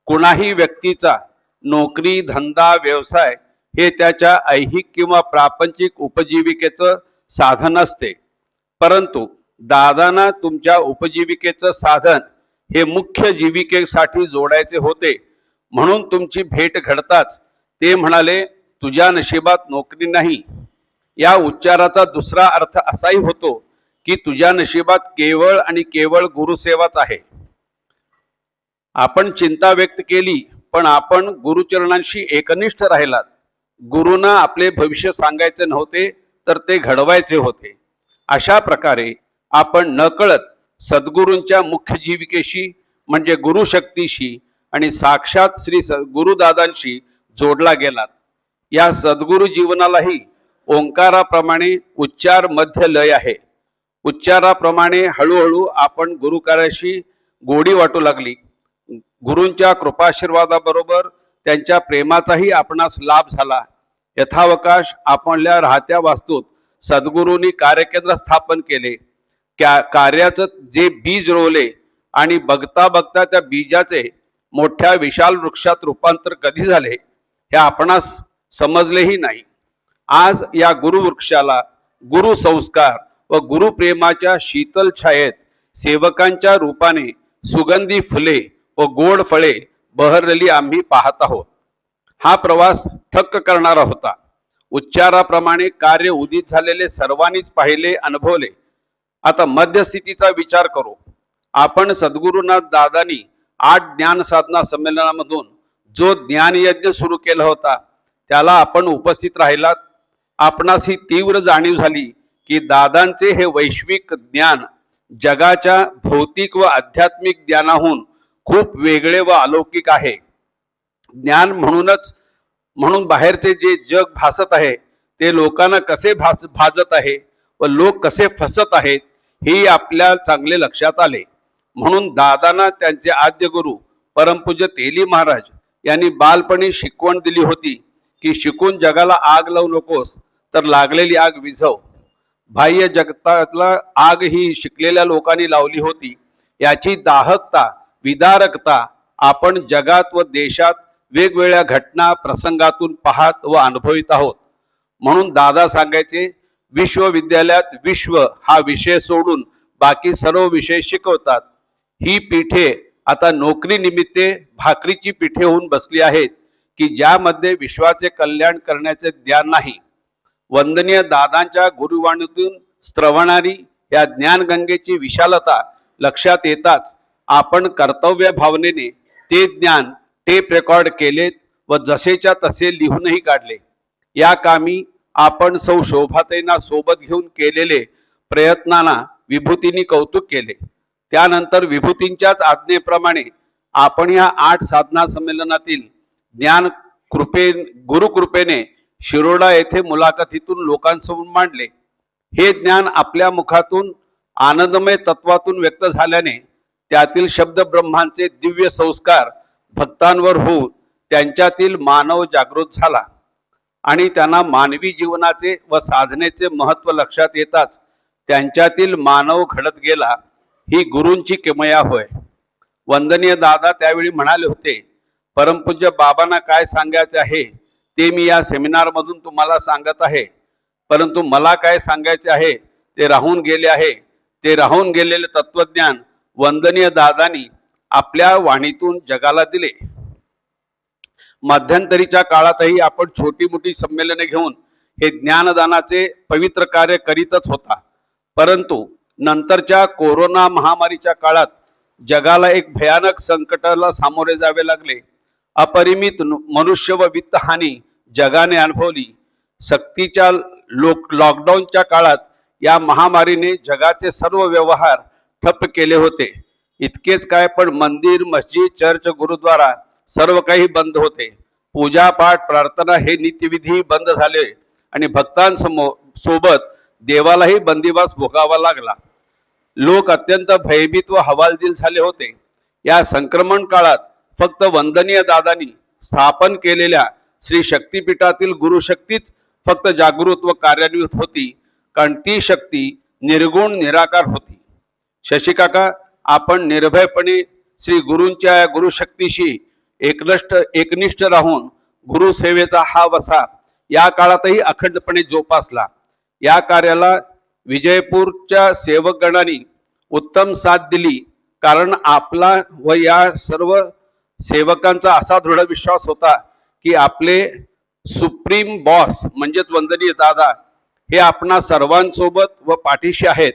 कुणाही व्यक्तीचा नोकरी, धंदा, व्यवसाय हे त्याच्या ऐहिक किंवा प्रापंचिक उपजीविकेचं साधन असते. परंतु दादांना तुमच्या उपजीविकेचं साधन हे मुख्य जीविकेसाठी जोडायचे होते. म्हणून तुमची भेट घडताच ते म्हणाले, तुझ्या नशिबात नोकरी नाही. या उच्चाराचा दुसरा अर्थ असाही होतो की तुझ्या नशिबात केवळ आणि केवळ गुरुसेवाच आहे. आपण चिंता व्यक्त केली, पण आपण गुरुचरणांशी एकनिष्ठ राहिलात. गुरुंना आपले भविष्य सांगायचे नव्हते, तर ते घडवायचे होते. अशा प्रकारे आपण नकळत सद्गुरूंच्या मुख्य जीविकेशी म्हणजे गुरुशक्तीशी आणि साक्षात श्री गुरुदादांशी जोडला गेलात. या सद्गुरु जीवनालाही ओंकाराप्रमाणे उच्चार मध्य लय आहे. उच्चाराप्रमाणे हळूहळू आपण गुरुकार्याशी गोडी वाटू लागली. गुरूंच्या कृपाशीर्वादाबरोबर त्यांच्या प्रेमाचाही आपणास लाभ झाला. यथावकाश आपल्या राहत्या वास्तूत सद्गुरूंनी कार्यकेंद्र स्थापन केले. कार्याचं जे बीज रोवले आणि बघता बघता त्या बीजाचे मोठ्या विशाल वृक्षात रूपांतर कधी झाले हे आपणास समजलेही नाही. आज या गुरुवृक्षाला गुरु संस्कार व गुरुप्रेमाच्या शीतल छायेत सेवकांच्या रूपाने सुगंधी फुले व गोड फळे बहरलेली आम्ही पाहत आहोत. हा प्रवास थक्क करणारा होता. उच्चाराप्रमाणे कार्य उदित झालेले सर्वांनीच पाहिले, अनुभवले. आता मध्यस्थितीचा विचार करू. आपण सद्गुरुनाथ दादांनी 8 ज्ञान साधना संमेलनामधून जो ज्ञान यज्ञ सुरू केला होता त्याला आपण उपस्थित राहिलात. आपणास ही तीव्र जाणीव झाली की दादांचे हे वैश्विक ज्ञान जगाच्या भौतिक व आध्यात्मिक ज्ञानाहून खूप वेगळे व अलौकिक आहे. ज्ञान म्हणून बाहेरचे जे जग भासत आहे ते लोकांना कसे भाजत आहे व लोक कसे फसत आहेत हे आपल्या चांगले लक्षात आले. म्हणून दादांना त्यांचे आद्य गुरु परमपूज्य तेली महाराज यांनी बालपणी शिकवण दिली होती की शिकून जगाला आग लावू नकोस तर लागलेली आग विझव. बाह्य जगतातला आग ही शिकलेल्या लोकांनी लावली होती. याची दाहकता, विदारकता आपण जगात व देशात वेगवेगळ्या घटना प्रसंगातून पाहत व अनुभवित आहोत. म्हणून दादा सांगायचे, विश्वविद्यालयात विश्व हा विषय सोडून बाकी सर्व विषय शिकवतात. ही पीठे आता नोकरी निमित्ते भाकरीची पीठे होऊन बसली आहेत की ज्यामध्ये विश्वाचे कल्याण करण्याचे ज्ञान नाही. वंदनीय दादांच्या गुरुवाणीतून स्त्रवणारी या ज्ञानगंगेची विशालता लक्षात येताच आपण कर्तव्य भावनेने ते ज्ञान टेप रेकॉर्ड केलेत व जसेच्या तसे लिहूनही काढले. या कामी आपण सौ शोभाताईंना सोबत घेऊन केलेले प्रयत्नांना विभूतींनी कौतुक केले. त्यानंतर विभूतींच्याच आज्ञेप्रमाणे आपण या 8 साधना संमेलनातील ज्ञान गुरुकृपेने शिरोडा येथे मुलाखतीतून लोकांसमोर मांडले. हे ज्ञान आपल्या मुखातून आनंदमय तत्वातून व्यक्त झाल्याने त्यातील शब्द ब्रह्मांचे दिव्य संस्कार भक्तांवर होऊन त्यांच्यातील मानव जागृत झाला आणि त्यांना मानवी जीवनाचे व साधनेचे महत्व लक्षात येताच त्यांच्यातील मानव घडत गेला. ही गुरूंची किमया होय. वंदनीय दादा त्यावेळी म्हणाले होते, परमपूज्य बाबांना काय सांगायचे आहे ते मी या सेमिनार मधून तुम्हाला सांगत आहे, परंतु मला काय सांगायचे आहे ते राहून गेले आहे. ते राहून गेलेले तत्वज्ञान वंदनीय दादांनी आपल्या वाणीतून जगाला दिले. मध्यंतरीच्या काळातही आपण छोटी मोठी संमेलने घेऊन हे ज्ञानदानाचे पवित्र कार्य करीतच होता. परंतु नंतरच्या कोरोना महामारीच्या काळात जगाला एक भयानक संकटाला सामोरे जावे लागले. अपरिमित मनुष्य व वित्त हानी जगाने अनुभवली. सक्तीच्या लॉकडाऊनच्या काळात या महामारीने जगाचे सर्व व्यवहार ठप्प केले होते. इतकेच काय, पण मंदिर, मस्जिद, चर्च, गुरुद्वारा सर्व काही बंद होते. पूजा पाठ, प्रार्थना हे नित्यविधी बंद झाले आणि भक्तांसोबत देवालाही बंदिवास भोगावा लागला. लोक अत्यंत भयभीत व हवालदिल झाले होते. या संक्रमण काळात फक्त वंदनीय दादांनी स्थापन केलेल्या श्री शक्तीपीठातील गुरुशक्तीच फक्त जागृत व कार्यान्वित होती, कारण ती शक्ती निर्गुण निराकार होती. शशिकाका, आपण निर्भयपणे श्री गुरूंच्या या गुरुशक्तीशी एकनिष्ठ राहून गुरुसेवेचा हा वसा या काळातही अखंडपणे जोपासला. या कार्याला विजयपूरच्या सेवकगणांनी उत्तम साथ दिली, कारण आपला व या सर्व सेवकांचा असा दृढ विश्वास होता की आपले सुप्रीम बॉस म्हणजेच वंदनीय दादा हे आपणा सर्वांसोबत व पाठीशी आहेत.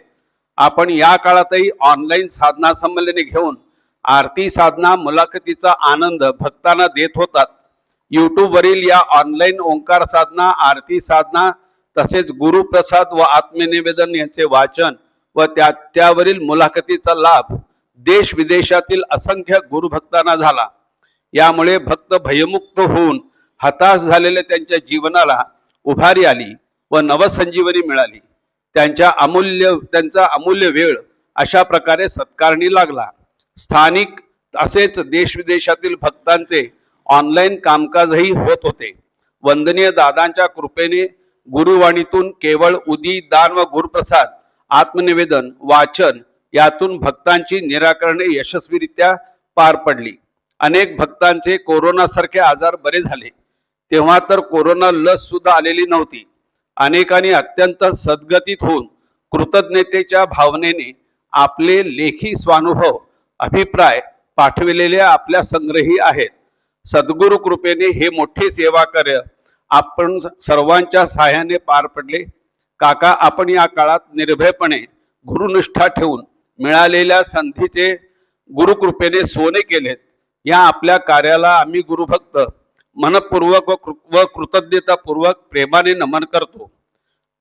आपण या काळातही ऑनलाईन साधना संमेलने घेऊन आरती साधना मुलाखतीचा आनंद भक्तांना देत होतात. यूट्यूब वरील या ऑनलाईन ओंकार साधना, आरती साधना तसेच गुरुप्रसाद व आत्मनिवेदन यांचे वाचन व त्यावरील मुलाखतीचा लाभ देश विदेशातील असंख्य गुरुभक्तांना झाला. यामुळे भक्त भयमुक्त होऊन हताश झालेल्या त्यांच्या जीवनाला उभारी आली व नवसंजीवनी मिळाली. त्यांचा अमूल्य वेळ अशा प्रकारे सत्कारणी लागला. स्थानिक तसेच देश विदेशातील भक्तांचे ऑनलाईन कामकाजही होत होते. वंदनीय दादांच्या कृपेने गुरुवाणीतून केवळ उदी, दान व गुरुप्रसाद, आत्मनिवेदन, वाचन यातून भक्तांची निराकरणे यशस्वीरित्या पार पडली. अनेक भक्तांचे कोरोनासारखे आजार बरे झाले. तेव्हा तर कोरोना लस सुद्धा आलेली नव्हती. अनेकांनी अत्यंत सद्गतीत होऊन कृतज्ञतेच्या भावनेने आपले लेखी स्वानुभव, अभिप्राय पाठविलेले आपल्या संग्रही आहेत. सद्गुरु कृपेने हे मोठे सेवा कार्य आपण सर्वांच्या सहाय्याने पार पडले. काका, आपण या काळात निर्भयपणे गुरुनिष्ठा ठेवून मिळालेल्या संधीचे गुरुकृपेने सोने केलेत. या आपल्या कार्याला आम्ही गुरुभक्त मनपूर्वक व कृतज्ञतापूर्वक प्रेमाने नमन करतो.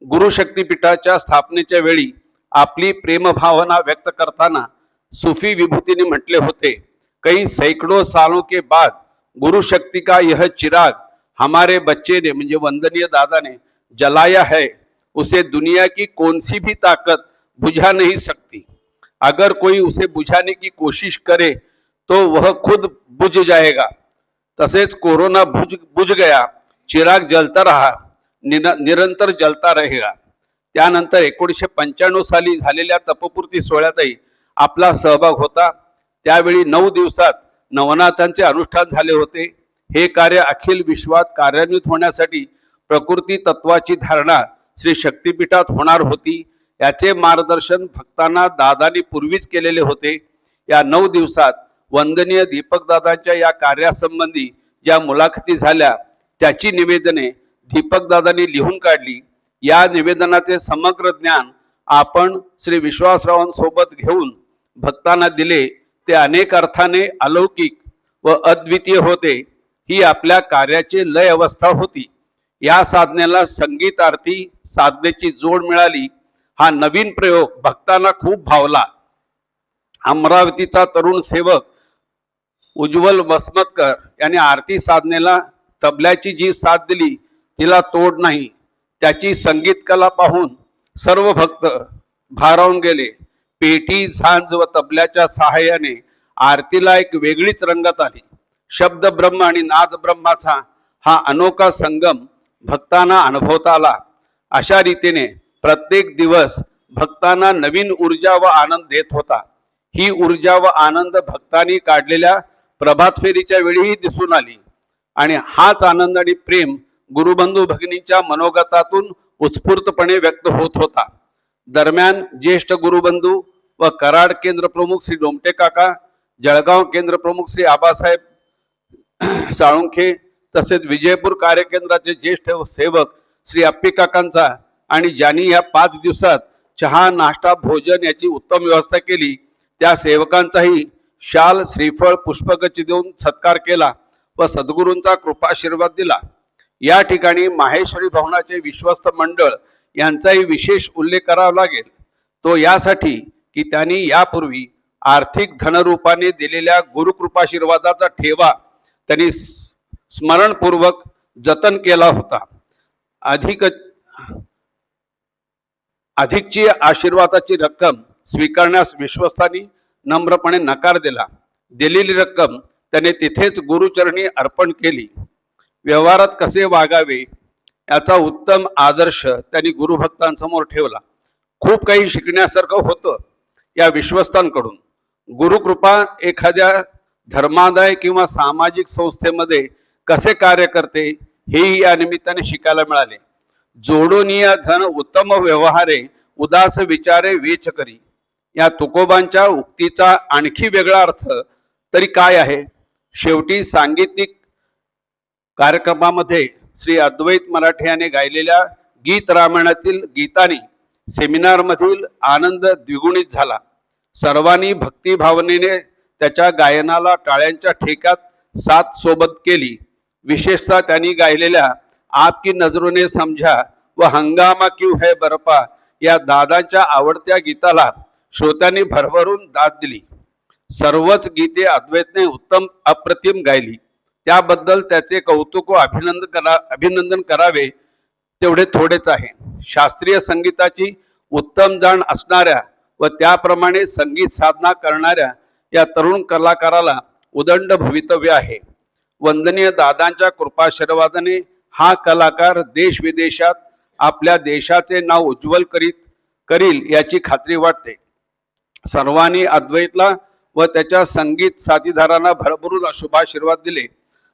गुरु शक्तिपीठाच्या स्थापनेच्या वेळी आपली प्रेमभावना व्यक्त करताना सूफी विभूतीने म्हटले होते, कई सैकड़ों सालों के बाद गुरु शक्ति का यह चिराग हमारे बच्चे ने, म्हणजे वंदनीय दादा ने जलाया है, उसे दुनिया की कौन सी भी ताकत बुझा नहीं सकती. अगर कोई उसे बुझाने की कोशिश करे तो वह खुद बुझ जाएगा. तसेच कोरोना बुझ गया, चिराग जलता रहा, निरंतर जलता रहेगा. त्यानंतर 1995 साली झालेल्या तपपूर्ती सोहळ्यातही आपला सहभाग होता. त्यावेळी 9 दिवसात नवनाथांचे अनुष्ठान झाले होते. हे कार्य अखिल विश्वात कार्यान्वित होण्यासाठी प्रकृती तत्वाची धारणा श्री शक्तिपीठात होणार होती. याचे मार्गदर्शन भक्तांना दादांनी पूर्वीच केलेले होते. या 9 दिवसात वंदनीय दीपक दादांच्या या कार्यासंबंधी ज्या मुलाखती झाल्या त्याची निवेदने दीपक दादांनी लिहून काढली. या निवेदनाचे समग्र ज्ञान आपण श्री विश्वासरावांसोबत घेऊन भक्तांना दिले. ते अनेक अर्थाने अलौकिक व अद्वितीय होते. ही आपल्या कार्याची लय अवस्था होती. या साधनेला संगीत आरती साधनेची जोड मिळाली. हा नवीन प्रयोग भक्तांना खूप भावला. अमरावतीचा तरुण सेवक उज्ज्वल वसमतकर यांनी आरती साधनेला तबल्याची जी साथ दिली तिला तोड नाही. त्याची संगीत कला पाहून सर्व भक्त भारावून गेले. पेटी, झांज व तबल्याच्या सहाय्याने आरतीला एक वेगळीच रंगत आली. शब्द ब्रह्म आणि नाद ब्रह्माचा हा अनोखा संगम भक्तांना अनुभवता आला. अशा रीतीने प्रत्येक दिवस भक्तांना नवीन ऊर्जा व आनंद देत होता. ही ऊर्जा व आनंद भक्तांनी काढलेल्या प्रभात फेरीच्या वेळीही दिसून आली आणि हाच आनंद आणि प्रेम गुरुबंधू भगिनींच्या मनोगतातून उत्स्फूर्तपणे व्यक्त होत होता. दरम्यान ज्येष्ठ गुरुबंधू व कराड केंद्र प्रमुख श्री डोमटे काका, जळगाव केंद्र प्रमुख श्री आबासाहेब साळुंखे, तसेच विजयपूर कार्यकेंद्राचे ज्येष्ठ सेवक श्री अप्पी काकांचा आणि ज्यांनी या 5 दिवसात चहा, नाश्ता, भोजन याची उत्तम व्यवस्था केली त्या सेवकांचाही शाल, श्रीफळ, पुष्पगच्छ देऊन सत्कार केला व सद्गुरूंचा कृपाशीर्वाद दिला. या ठिकाणी माहेश्वरी भवनाचे विश्वस्त मंडळ यांचाही विशेष उल्लेख करावा लागेल. तो यासाठी की त्यांनी यापूर्वी आर्थिक धनरूपाने दिलेल्या गुरुकृपाशीर्वादाचा ठेवा त्यांनी स्मरणपूर्वक जतन केला होता. अधिकची आशीर्वादाची रक्कम स्वीकारण्यास विश्वस्तांनी नम्रपणे नकार दिला. दिलेली रक्कम त्याने तिथेच गुरुचरणी अर्पण केली. व्यवहारात कसे वागावे याचा उत्तम आदर्श त्यांनी गुरुभक्तांसमोर ठेवला. खूप काही शिकण्यासारखं होतं या विश्वस्तांकडून. गुरुकृपा एखाद्या धर्मादाय किंवा सामाजिक संस्थेमध्ये कसे कार्य करते हेही या निमित्ताने शिकायला मिळाले. जोडोनिया धन उत्तम व्यवहारे, उदास विचारे वेच करी, या तुकोबांच्या उक्तीचा आणखी वेगळा अर्थ तरी काय आहे? शेवटी सांगीतिक कार्यक्रमामध्ये श्री अद्वैत मराठे याने गायलेल्या गीत रामायणातील गीतानी सेमिनार मधील आनंद द्विगुणित झाला. सर्वांनी भक्ती भावनेने त्याच्या गायनाला टाळ्यांच्या ठेक्यात साथ सोबत केली. विशेषतः त्यांनी गायलेल्या आपकी नजरों ने समझा व हंगामा क्यों है बरपा या दादांच्या आवडत्या गीताला श्रोत्यांनी भरभरून दाद दिली. सर्वच गीते अद्वैतने उत्तम अप्रतिम गायली. त्याबद्दल त्याचे कौतुक व अभिनंदन करावे तेवढे थोडेच आहे. शास्त्रीय संगीताची उत्तम जाण असणाऱ्या व त्याप्रमाणे संगीत साधना करणाऱ्या या तरुण कलाकाराला उदंड भवितव्य आहे. वंदनीय दादांच्या कृपाशीर्वादाने हा कलाकार देश विदेशात आपल्या देशाचे नाव उज्ज्वल करील याची खात्री वाटते. सर्वांनी अद्वैतला व त्याच्या संगीत साथीदारांना भरभरून शुभाशीर्वाद दिले.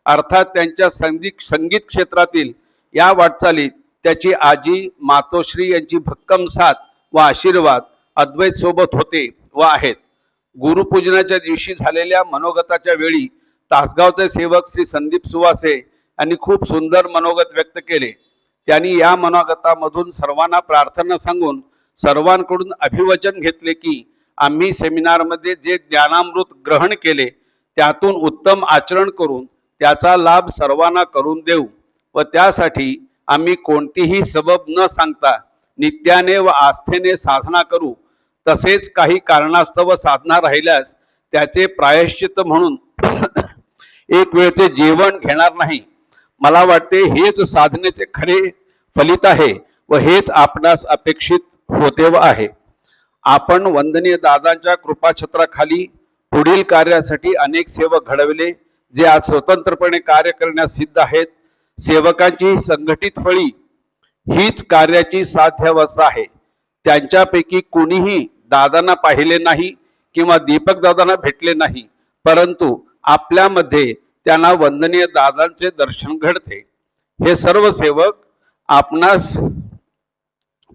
अर्थात त्यांच्या संगीत क्षेत्रातील या वाटचालीत त्याची आजी मातोश्री यांची भक्कम साथ व आशीर्वाद अद्वैत सोबत होते व आहेत. गुरुपूजनाच्या दिवशी झालेल्या मनोगताच्या वेळी तासगावचे सेवक श्री संदीप सुवासे यांनी खूप सुंदर मनोगत व्यक्त केले. त्यांनी या मनोगतामधून सर्वांना प्रार्थना सांगून सर्वांकडून अभिवचन घेतले की आम्ही सेमिनारमध्ये जे ज्ञानामृत ग्रहण केले त्यातून उत्तम आचरण करून त्याचा लाभ सर्वांना करून देऊ व त्यासाठी आम्ही कोणतीही सबब न सांगता नित्याने व आस्थेने साधना करू. तसेच काही कारणास्तव साधना राहिल्यास त्याचे प्रायश्चित्त म्हणून एक वेळचे जेवण घेणार नाही. मला वाटते हेच साधनेचे खरे फलित आहे व हेच आपणास अपेक्षित होते व आहे. आपण वंदनीय दादांच्या कृपाछत्राखाली पुढील कार्यासाठी अनेक सेवक घडविले जे आज स्वतंत्रपणे कार्य करण्यास सिद्ध आहेत. सेवकांची संघटित फळी हीच कार्याची साध्यावस्था आहे. त्यांच्यापैकी कोणीही दादांना पाहिले नाही किंवा दीपक दादांना भेटले नाही, परंतु आपल्यामध्ये त्यांना वंदनीय दादांचे दर्शन घडते. हे सर्व सेवक आपणास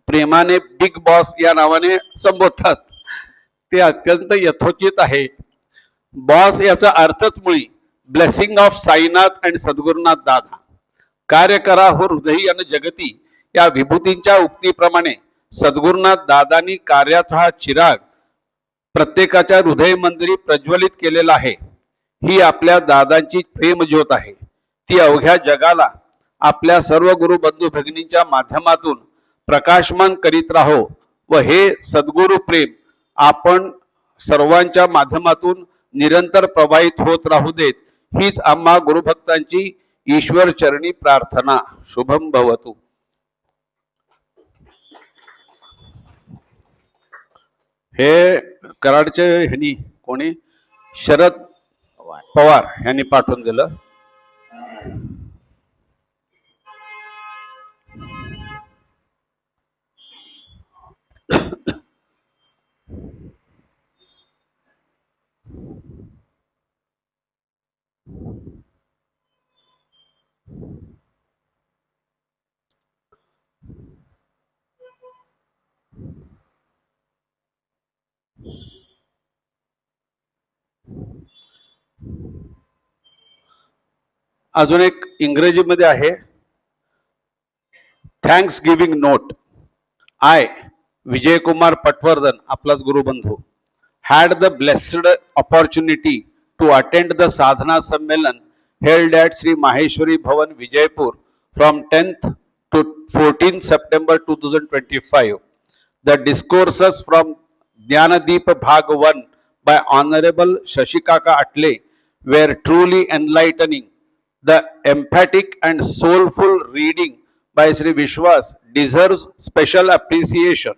प्रेमाने बिग बॉस या नावाने संबोधतात. ते अत्यंत यथोचित आहे. बॉस याचा अर्थच मुळी ब्लेसिंग ऑफ साईनाथ अँड सद्गुरुनाथ दादा. कार्य करा हो हृदयी आणि जगती या विभूतींच्या उक्तीप्रमाणे सद्गुरुनाथ दादांनी कार्याचा हा चिराग प्रत्येकाच्या हृदय मंदिरी प्रज्वलित केलेला आहे. ही आपल्या दादांची प्रेमज्योत आहे. ती अवघ्या जगाला आपल्या सर्व गुरु बंधू भगिनींच्या माध्यमातून प्रकाशमान करीत राहो व हे सद्गुरु प्रेम आपण सर्वांच्या माध्यमातून निरंतर प्रवाहित होत राहू देत. हीच आम्हा गुरुभक्तांची ईश्वर चरणी प्रार्थना. शुभम भवतु. हे कराडचे ह्यांनी कोणी शरद पवार यांनी पाठवून दिलं. अजून एक इंग्रजीमध्ये आहे. Thanks giving note. I Vijay Kumar Patwardhan, आपलाच गुरुबंधू, had the blessed opportunity to attend the sadhana sammelan held at Sri Maheshwari Bhavan Vijaypur from 10th to 14th September 2025. The discourses from Jnanadeep Bhag 1 by Honorable Shashikaka Atle were truly enlightening. The emphatic and soulful reading by Sri Vishwas deserves special appreciation.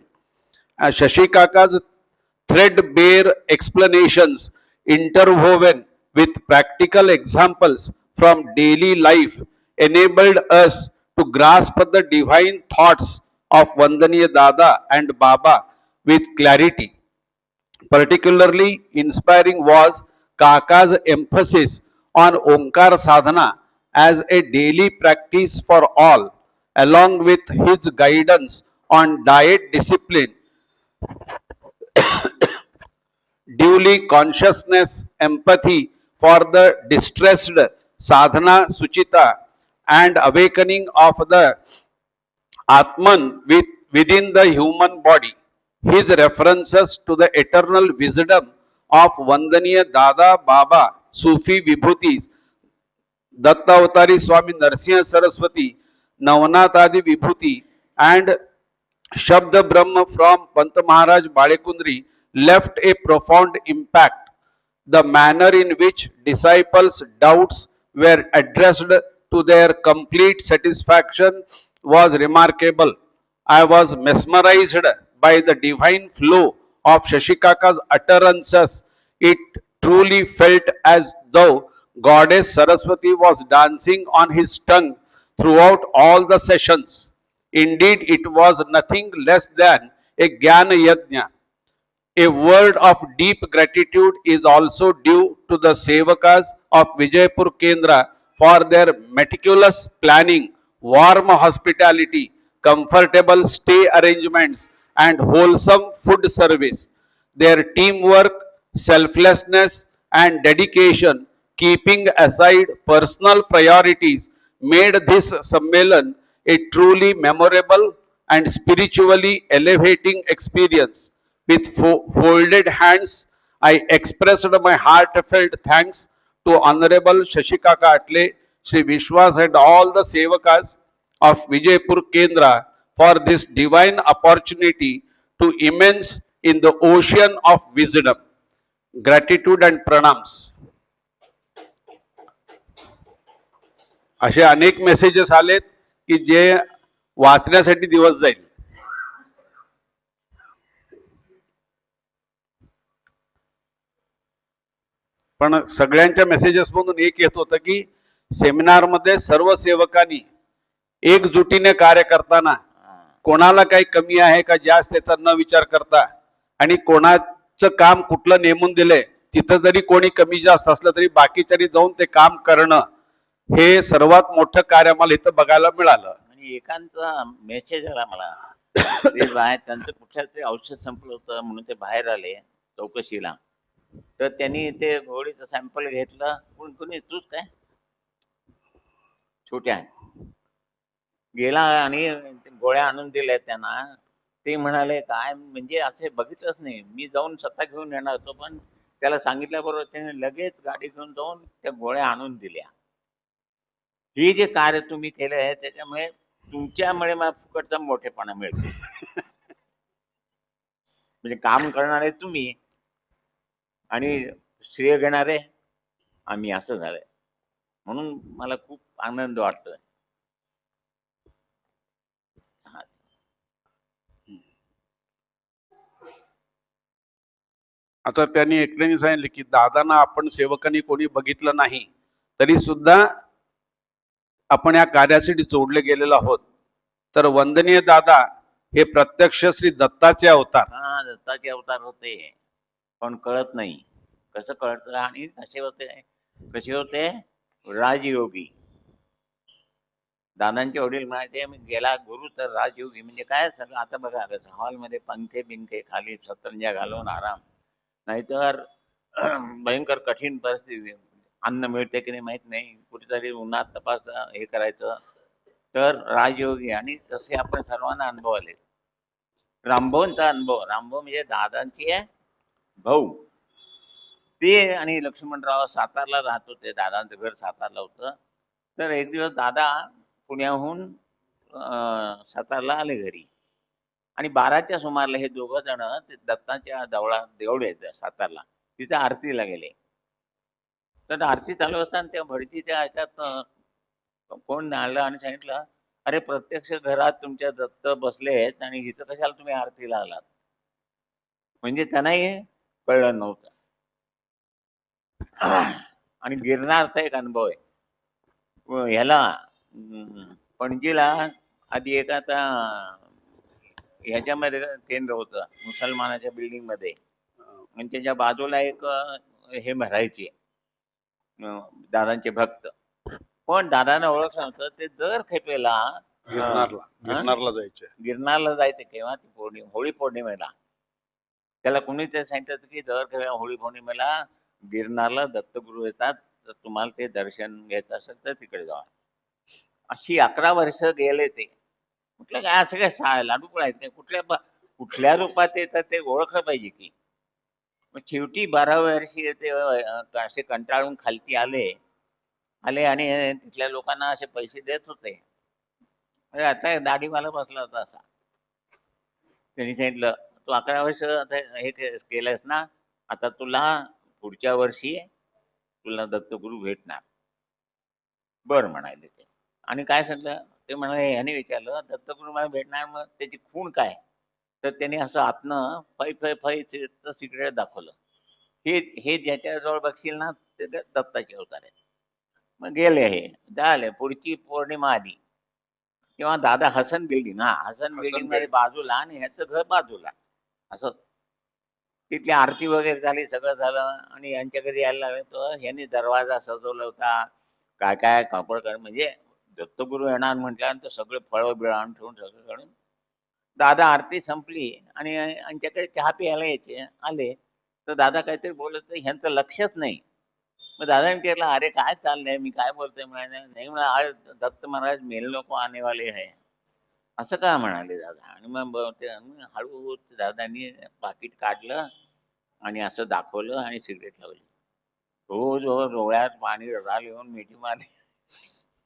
Shashikaka's threadbare explanations interwoven with practical examples from daily life enabled us to grasp the divine thoughts of Vandaniya Dada and Baba with clarity. Particularly inspiring was Kaka's emphasis on Omkar sadhana as a daily practice for all, along with his guidance on diet discipline, duly consciousness, empathy for the distressed sadhana Suchita, and awakening of the Atman within the human body. His references to the eternal wisdom of Vandaniya Dada Baba, Sufi Vibhutis, Dattavatari Swami Narsimha Saraswati, Navnath Adi Vibhuti, and Shabda Brahma from Pant Maharaj Balekundri left a profound impact. The manner in which disciples' doubts, were addressed to their complete satisfaction was remarkable. I was mesmerized by the divine flow of Shashikaka's utterances. It truly felt as though Goddess Saraswati was dancing on his tongue throughout all the sessions. Indeed, it was nothing less than a Jnana Yajna. A word of deep gratitude is also due to the Sevakas of Vijaypur Kendra for their meticulous planning, warm hospitality, comfortable stay arrangements, and wholesome food service. Their teamwork, selflessness, and dedication, keeping aside personal priorities, made this Sammelan a truly memorable and spiritually elevating experience. With folded hands, I expressed my heartfelt thanks to Honorable Shashikaka Atle, Sri Vishwas, and all the Sevakas of Vijaypur Kendra for this divine opportunity to immerse in the ocean of wisdom. Gratitude and pranams. असे अनेक messages आलेत की जे वाचण्यासाठी दिवस जाईल. पण सगळ्यांच्या मेसेजेस मधून एक येत होतं की सेमिनार मध्ये सर्व सेवकांनी एकजुटीने कार्य करताना कोणाला काही कमी आहे का जास्त त्याचा न विचार करता आणि कोणाचं काम कुठलं नेमून दिलंय तिथं जरी कोणी कमी जास्त असलं तरी बाकीच्यांनी जाऊन ते काम करणं हे सर्वात मोठं कार्य मला इथं बघायला मिळालं. आणि एकांचा मेसेज आला मला ते बाहेर त्यांचं कुठल्या तरी औषध संपलं होतं म्हणून ते बाहेर आले चौकशीला. तर त्यांनी ते गोळीचं सॅम्पल घेतलं. कोणी तूच काय छोट्या गेला आणि गोळ्या आणून दिल्या त्यांना. ते म्हणाले काय म्हणजे असे बघितलंच नाही. मी जाऊन स्वतः घेऊन येणार होतो पण त्याला सांगितल्याबरोबर त्याने लगेच गाडी घेऊन जाऊन त्या गोळ्या आणून दिल्या. हे जे कार्य तुम्ही केलं आहे त्याच्यामुळे तुमच्यामुळे मला फुकटचा मोठेपणा मिळतो. म्हणजे काम करणारे तुम्ही आणि श्रेय घेणारे आम्ही, असं झालंय. म्हणून मला खूप आनंद वाटतोय. आता त्यांनी एकट्याने सांगितले की दादांना आपण सेवकांनी कोणी बघितलं नाही तरी सुद्धा आपण या कार्यासाठी जोडले गेलेलो आहोत. तर वंदनीय दादा हे प्रत्यक्ष श्री दत्ताचे अवतार. हा, दत्ताचे अवतार होते पण कळत नाही. कसं कळतं आणि कसे होते राजयोगी. दादांचे वडील म्हणायचे गेला गुरु तर राजयोगी. म्हणजे काय सगळं आता बघा कसं हॉलमध्ये पंखे बिंखे खाली सतरंजा घालून आराम. नाहीतर भयंकर कठीण परिस्थिती. अन्न मिळते की नाही माहित नाही. कुठेतरी उन्हात तपास हे करायचं. तर राजयोगी आणि तसे आपण सर्वांना अनुभव आले. रामभाऊंचा अनुभव, रामभाऊ म्हणजे दादांचे भाऊ. ते आणि लक्ष्मणराव सातारला राहत होते. दादांचं घर सातारला होतं. तर एक दिवस दादा पुण्याहून सातारला आले घरी आणि 12च्या सुमारला हे दोघं जण दत्ताच्या देवळ आहेत सातारला, तिथे आरतीला गेले. तर आरती चालू असताना त्या भडतीच्या ह्याच्यात कोण आलं आणि सांगितलं अरे प्रत्यक्ष घरात तुमच्या दत्त बसले आहेत आणि इथं कशाला तुम्ही आरतीला आलात. म्हणजे त्यांनाही कळलं नव्हतं. आणि गिरणारचा एक अनुभव आहे. ह्याला पणजीला आधी एक आता ह्याच्यामध्ये केंद्र होतं मुसलमानाच्या बिल्डिंग मध्ये आणि त्याच्या बाजूला एक हे भरायचे दादांचे भक्त. पण दादांना ओळखलं नव्हतं. ते दर खेपेला गिरणारला जायचे. केव्हा ती पौर्णिमा, होळी पौर्णिमेला. त्याला कोणी ते सांगितलं की दर खेपेला होळी पौर्णिमेला गिरणारला दत्तगुरू येतात, तर तुम्हाला ते दर्शन घ्यायचं असेल तर तिकडे जावा. अशी 11 वर्ष गेले ते. म्हटलं काय असं काय लाडू पळायचं काय, कुठल्या रूपात येतात ते ओळखलं पाहिजे की. मग शेवटी 12व्या वर्षी ते असे कंटाळून खालती आले आणि तिथल्या लोकांना असे पैसे देत होते. आता दाढीवाला बसला होता असा. त्यांनी सांगितलं तू 11 वर्ष आता हे केलंस ना, आता तुला पुढच्या वर्षी तुला दत्तगुरू भेटणार. बर म्हणाले ते. आणि काय सांगितलं ते म्हणाले, ह्याने विचारलं दत्तगुरु मला भेटणार, मग त्याची खूण काय? तर त्याने असं आतनं फै फै फैचं सिक्रेट दाखवलं. हे हे ज्याच्याजवळ बघशील ना ते दत्ताचे अवतार आहे. मग गेले हे झाले. पुढची पौर्णिमा आली तेव्हा दादा हसन बिल्डिंग, हसन बिल्डिंग मध्ये building. बाजूला आणि ह्याचं घर बाजूला, असं तिथली आरती वगैरे झाली, सगळं झालं आणि यांच्या घरी यायला लागले तर ह्यांनी दरवाजा सजवला होता, काय काय कापड कर, म्हणजे दत्तगुरु येणार म्हटल्यानंतर सगळे फळं बिळं आणून ठेवून सगळं काढून दादा आरती संपली आणि यांच्याकडे चहा प्यायला यायचे आले. तर दादा काहीतरी बोलत होते, ह्यांचं लक्षच नाही. मग दादाने विचारलं, अरे काय चाललंय, मी काय बोलतोय? म्हणाले, नाही म्हणा, आज दत्त महाराज मेलने को आने वाले है. असं का म्हणाले दादा? आणि मग ते हळूहळू दादांनी पाकिट काढलं आणि असं दाखवलं आणि सिगरेट लावली. रोज रोज डोळ्यात पाणी रडाल येऊन मिठी मारली.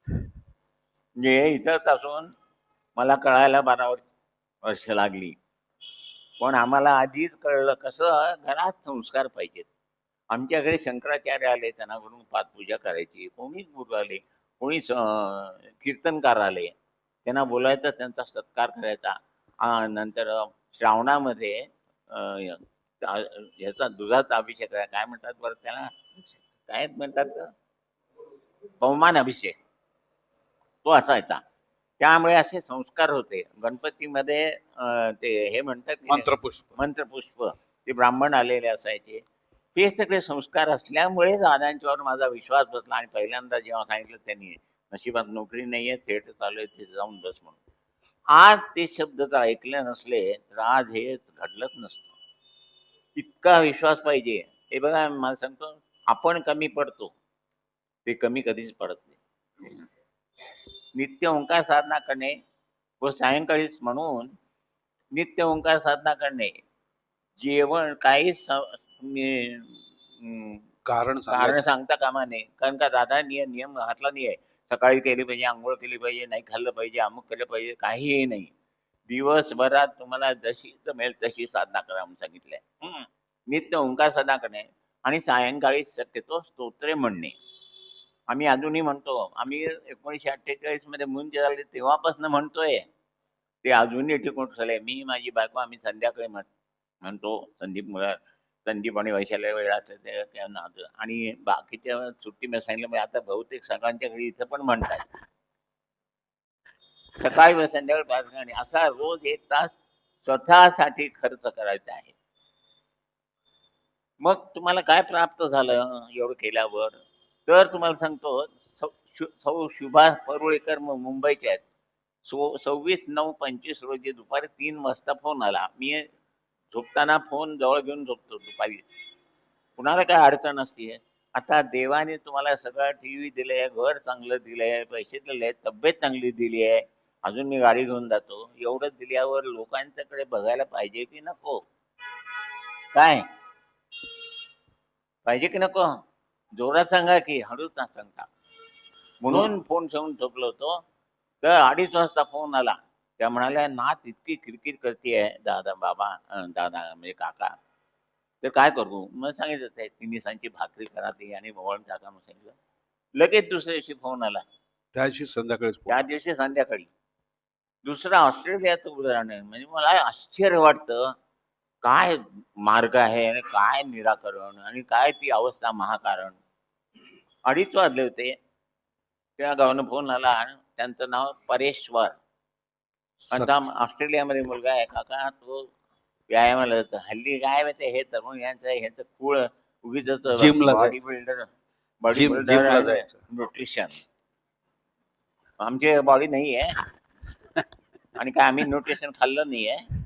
म्हणजे इथंच असून मला कळायला 12 वर्ष लागली. पण आम्हाला आधीच कळलं कसं घरात संस्कार पाहिजेत. आमच्याकडे शंकराचार्य आले, त्यांना म्हणून पादपूजा करायची, कोणीच गुरु आले, कोणीच कीर्तनकार आले, त्यांना बोलायचं, त्यांचा सत्कार करायचा. नंतर श्रावणामध्ये ह्याचा दुधाचा अभिषेक आहे, काय म्हणतात बरं त्याला, काय म्हणतात, पवमान अभिषेक, तो असायचा. त्यामुळे असे संस्कार होते. गणपतीमध्ये ते हे म्हणतात की नाही, मंत्रपुष्प. मंत्रपुष्प, ते ब्राह्मण आलेले असायचे. हे सगळे संस्कार असल्यामुळे दादांच्यावर माझा विश्वास बसला आणि पहिल्यांदा जेव्हा सांगितलं त्यांनी, नशिबात नोकरी नाहीये, थिएटर चालू आहे, तिथे जाऊन बस म्हणून, आज ते शब्द जर ऐकले नसले तर आज हेच घडलंच नसतं. इतका विश्वास पाहिजे. हे बघा, मला सांगतो, आपण कमी पडतो, ते कमी कधीच पडत नाही. नित्य ओंकार साधना करणे व सायंकाळीच म्हणून नित्य ओंकार साधना करणे, जेवण काही कारण कारण सांगायचं. सांगता कामा नये. कारण का दादा नियम घातला नाही आहे, सकाळी केली पाहिजे, आंघोळ केली पाहिजे, नाही खाल्लं पाहिजे, अमुक केलं पाहिजे, काहीही नाही. दिवसभरात तुम्हाला जशी जमेल तशी साधना करा म्हणून सांगितलंय. नित्य ओंकार साधना करणे आणि सायंकाळी शक्यतो स्तोत्रे म्हणणे. आम्ही अजूनही म्हणतो. आम्ही 1948 मध्ये मुंज झाले तेव्हापासून म्हणतोय, ते अजूनही टिकून झालंय. मी, माझी बायको, आम्ही संध्याकाळी म्हणतो. संदीप आणि वैशाल्या वेळ असले ते आणि बाकीच्या सुट्टी मी सांगितलं, म्हणजे आता बहुतेक सगळ्यांच्या घरी इथं पण म्हणतात, सकाळी व संध्याकाळी प्रार्थना आणि असा रोज 1 तास स्वतःसाठी खर्च करायचा आहे. मग तुम्हाला काय प्राप्त झालं एवढं केल्यावर? तर तुम्हाला सांगतो, सौ शुभा परुळेकर मुंबईच्या आहेत. 26/9/25 रोजी दुपारी 3 वाजता फोन आला. मी झोपताना फोन जवळ घेऊन झोपतो दुपारी. कुणाला काय अडचण असते. आता देवाने तुम्हाला सगळं टीव्ही दिलंय, घर चांगलं दिलंय, पैसे दिले, तब्येत चांगली दिली आहे, अजून मी गाडी घेऊन जातो. एवढं दिल्यावर लोकांच्याकडे बघायला पाहिजे की नको? काय पाहिजे की नको? जोरात सांगा की हळूच ना सांगता? म्हणून फोन ठेवून झोपलो होतो. तर 2:30 वाजता फोन आला. त्या म्हणाल्या, नात इतकी किरकिर करते दादा, बाबा, दादा म्हणजे काका, तर काय करू? मग सांगितलं ते तिन्हीसांची भाकरी करा ती आणि वळण टाका म्हणून सांगितलं. लगेच दुसऱ्या दिवशी फोन आला. त्या दिवशी संध्याकाळीच त्या दिवशी संध्याकाळी. दुसरं ऑस्ट्रेलियाचं उदाहरण आहे. म्हणजे मला आश्चर्य वाटतं, काय मार्ग आहे आणि काय निराकरण आणि काय ती अवस्था महाकारण. 2:30 वाजले होते. त्या गावानं फोन आला. त्यांचं नाव परेश्वर. आता ऑस्ट्रेलियामध्ये मुलगा आहे काका, तो व्यायामाला जातो. हल्ली काय माहिती, हे तरुण यांचं ह्याचं कुळ उगीच जिमला बॉडी जायचं. बिल्डर, जिमला जायचं. न्यूट्रिशन. आमची बॉडी नाही आहे आणि काय आम्ही न्यूट्रिशन खाल्लं नाही आहे.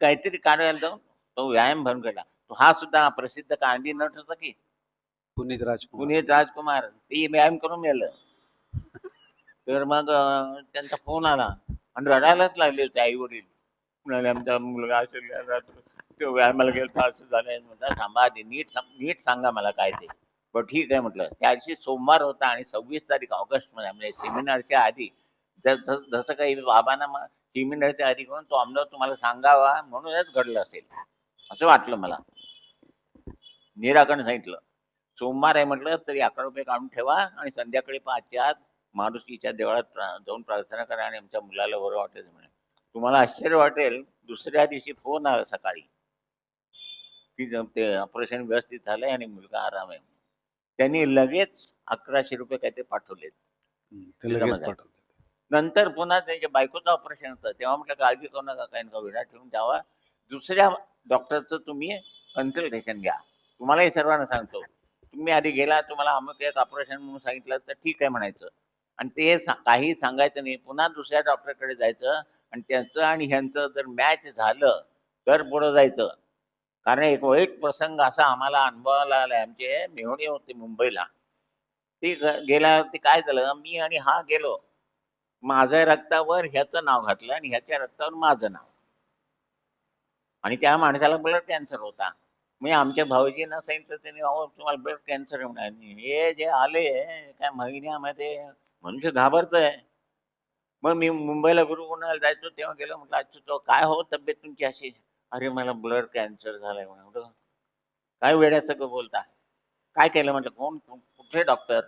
काहीतरी काढायला जाऊन तो व्यायाम भरून गेला. तो हा सुद्धा प्रसिद्ध कांडी नट होता की पुनीत राजकुमार. पुनीत राजकुमार, ते व्यायाम करून गेलं. तर मग त्यांचा फोन आला आणि रडायलाच लागले होते आई वडील. म्हणाले, आमचा मुलगा तो व्यायामाला गेला, असं झालंय. म्हटलं, थांबा आधी नीट सांगा मला काय ते. बरं ठीक आहे म्हटलं. त्या दिवशी सोमवार होता आणि 26 तारीख ऑगस्ट मध्ये, म्हणजे सेमिनारच्या आधी, जसं काही बाबांना सेमिनारच्या आधी करून तो अमदावाद तुम्हाला सांगावा म्हणूनच घडलं असेल असं वाटलं मला. निराकरण सांगितलं. सोमवार आहे म्हटलं तरी 11 रुपये काढून ठेवा आणि संध्याकाळी 5च्या आत मारुतीच्या देवळात जाऊन प्रार्थना करा आणि आमच्या मुलाला बरं वाटेल म्हणे. तुम्हाला आश्चर्य वाटेल, दुसऱ्या दिवशी फोन आला सकाळी की ते ऑपरेशन व्यवस्थित झालंय आणि मुलगा आराम आहे. त्यांनी लगेच 1100 रुपये काहीतरी पाठवलेत. ते लगेच त्याच्यामध्ये. पाठवतात. नंतर पुन्हा त्यांच्या बायकोचं ऑपरेशन होतं, तेव्हा म्हटलं काळजी करू नका, काही नका, विडा ठेवून द्यावा. दुसऱ्या डॉक्टरचं तुम्ही कन्सल्टेशन घ्या. तुम्हालाही सर्वांना सांगतो, तुम्ही आधी गेला, तुम्हाला अमुक एक ऑपरेशन म्हणून सांगितलं तर ठीक आहे म्हणायचं आणि ते काही सांगायचं नाही. पुन्हा दुसऱ्या डॉक्टरकडे जायचं आणि त्यांचं आणि ह्यांचं जर मॅच झालं तर पुढं जायचं. कारण एक वाईट प्रसंग असा आम्हाला अनुभवायला आलाय. आमचे मेहुणे होते मुंबईला, ते गेल्यावरती काय झालं, मी आणि हा गेलो, माझ्या रक्तावर ह्याचं नाव घातलं आणि ह्याच्या रक्तावर माझं नाव, आणि त्या माणसाला ब्लड कॅन्सर होता. मी आमच्या भाऊजींना सांगितलं, त्यांनी अहो तुम्हाला ब्लड कॅन्सर आहे म्हणाले. हे जे आले काय महिन्यामध्ये मनुष्य घाबरतंय. मग मी मुंबईला गुरुकुणाला जायचो तेव्हा गेलो, म्हटलं अच्छा तो काय हो तब्येत तुमची अशी? अरे मला ब्लड कॅन्सर झालाय म्हणे. म्हटलं काय वेड्याचं बोलता, काय केलं? म्हटलं कोण कुठले डॉक्टर?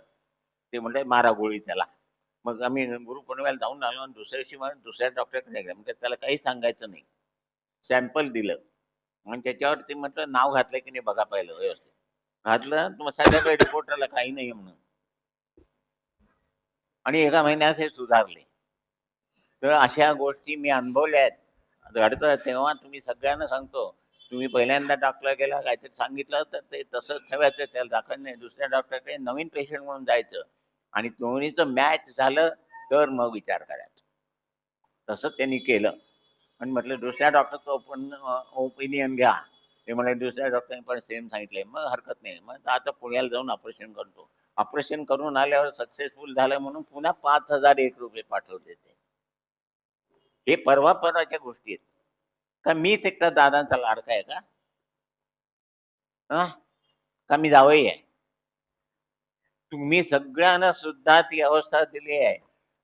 ते म्हटले मारा गोळी त्याला. मग आम्ही गुरुपौर्णिमेला जाऊन आलो आणि दुसऱ्या दिवशी मग दुसऱ्या डॉक्टरकडे गेलो. म्हणजे त्याला काही सांगायचं नाही, सॅम्पल दिलं आणि त्याच्यावर ते म्हटलं नाव घातलं की नाही बघा पहिलं व्यवस्थित. घातलं मग संध्याकाळी रिपोर्ट आला काही नाही म्हणून, आणि एका महिन्यात हे सुधारले. तर अशा गोष्टी मी अनुभवल्या आहेत. घडतं तेव्हा तुम्ही सगळ्यांना सांगतो, तुम्ही पहिल्यांदा डॉक्टरला गेला काहीतरी सांगितलं तर ते तसंच ठेवायचं, त्याला दाखवायचं नाही. दुसऱ्या डॉक्टरकडे नवीन पेशंट म्हणून जायचं आणि दोन्हीचं मॅच झालं तर मग विचार करायचा. तसं त्यांनी केलं आणि म्हटलं दुसऱ्या डॉक्टरचं ओपिनियन घ्या. ते म्हणे दुसऱ्या डॉक्टरने पण सेम सांगितलंय, मग हरकत नाही. मग आता पुण्याला जाऊन ऑपरेशन करतो. ऑपरेशन करून आल्यावर सक्सेसफुल झालं म्हणून पुन्हा 5001 रुपये पाठवले ते. हे परवाच्या गोष्टी आहेत का? मीच एकटा दादांचा लाडका आहे का? का मी जावई आहे? तुम्ही सगळ्यांना सुद्धा ती अवस्था दिली आहे.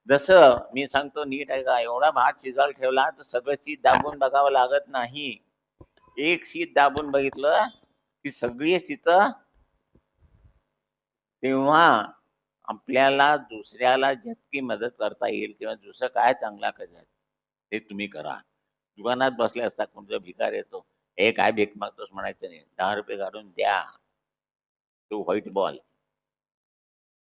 जसं मी सांगतो नीट आहे का, एवढा भात शिजायला ठेवला तर सगळं शीत दाबून बघावं लागत नाही. एक शीत दाबून बघितलं की सगळी शीत, तेव्हा आपल्याला दुसऱ्याला जितकी मदत करता येईल किंवा दुसरं काय चांगला करायचं ते तुम्ही करा. दुकानात बसले असता कोणता भिकार येतो, हे काय भीक मागतोस म्हणायचं नाही, 10 रुपये काढून द्या. तो व्हाईट बॉल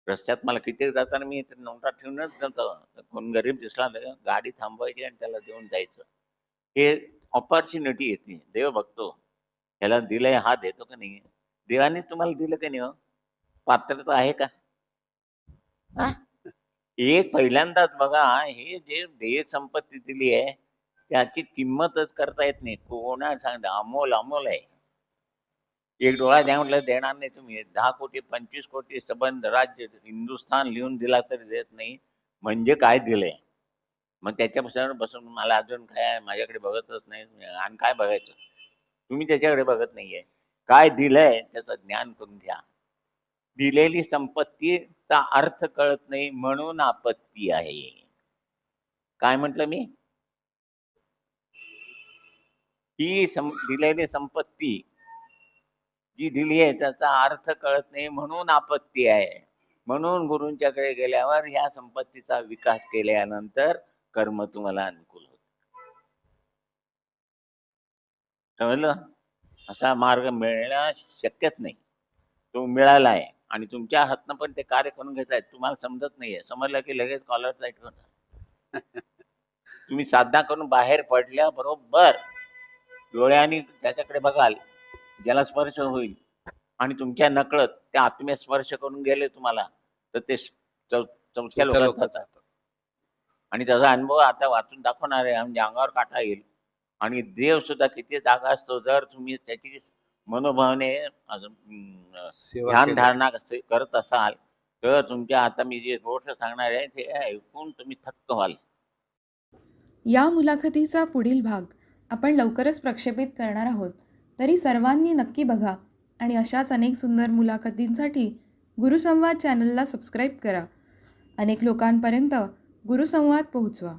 रस्त्यात मला किती जाताना मी नोटा ठेवूनच जातो. कोण गरीब दिसला ना गाडी थांबवायची आणि त्याला देऊन जायचं. हे ऑपॉर्च्युनिटी येते, देव बघतो ह्याला दिलंय, हा देतो का नाही. देवाने तुम्हाला दिलं का नाही हो? पात्रता आहे का? हा? एक पहिल्यांदाच बघा, हे जे देह संपत्ती दिली आहे त्याची किंमतच करता येत नाही. कोणा सांगता अमोल अमोल आहे. एक डोळा द्या म्हटलं देणार नाही तुम्ही. 10 कोटी 25 कोटी संबंध राज्य हिंदुस्थान लिहून दिला तरी देत नाही, म्हणजे काय दिलंय? मग त्याच्यापासून बसून मला अजून काय माझ्याकडे बघतच नाही आणि काय बघायचं? तुम्ही त्याच्याकडे बघत नाहीये. काय दिलंय त्याचं ज्ञान करून घ्या. दिलेली संपत्तीचा अर्थ कळत नाही म्हणून आपत्ती आहे. काय म्हटलं मी? ही दिलेली संपत्ती जी दिली आहे त्याचा अर्थ कळत नाही म्हणून आपत्ती आहे. म्हणून गुरूंच्याकडे गेल्यावर ह्या संपत्तीचा विकास केल्यानंतर कर्म तुम्हाला अनुकूल होत. समजलं? असा मार्ग मिळणं शक्यच नाही, तो मिळाला आहे आणि तुमच्या हातनं पण ते कार्य करून घेतायत. तुम्हाला समजत नाहीये, समजलं की लगेच कॉलर साईड होणार. तुम्ही साधना करून बाहेर पडल्या बरोबर डोळ्यांनी त्याच्याकडे बघाल, ज्याला स्पर्श होईल आणि तुमच्या नकळत त्या आत्म्या स्पर्श करून गेले तुम्हाला, तर ते चौथ्या लोकांत जातात आणि त्याचा अनुभव आता वाचून दाखवणार आहे. म्हणजे अंगावर काटा येईल. आणि देव सुद्धा किती जागा असतो, जर तुम्ही त्याची मनोभावने ध्यान धारणा करत असाल तर तुमच्या, आता मी जे गोष्ट सांगणार आहे ते ऐकून तुम्ही थक्क व्हाल. या मुलाखतीचा पुढील भाग आपण लवकरच प्रक्षेपित करणार आहोत, तरी सर्वांनी नक्की बघा आणि अशाच अनेक सुंदर मुलाखतींसाठी गुरुसंवाद चॅनलला सबस्क्राईब करा. अनेक लोकांपर्यंत गुरुसंवाद पोहोचवा.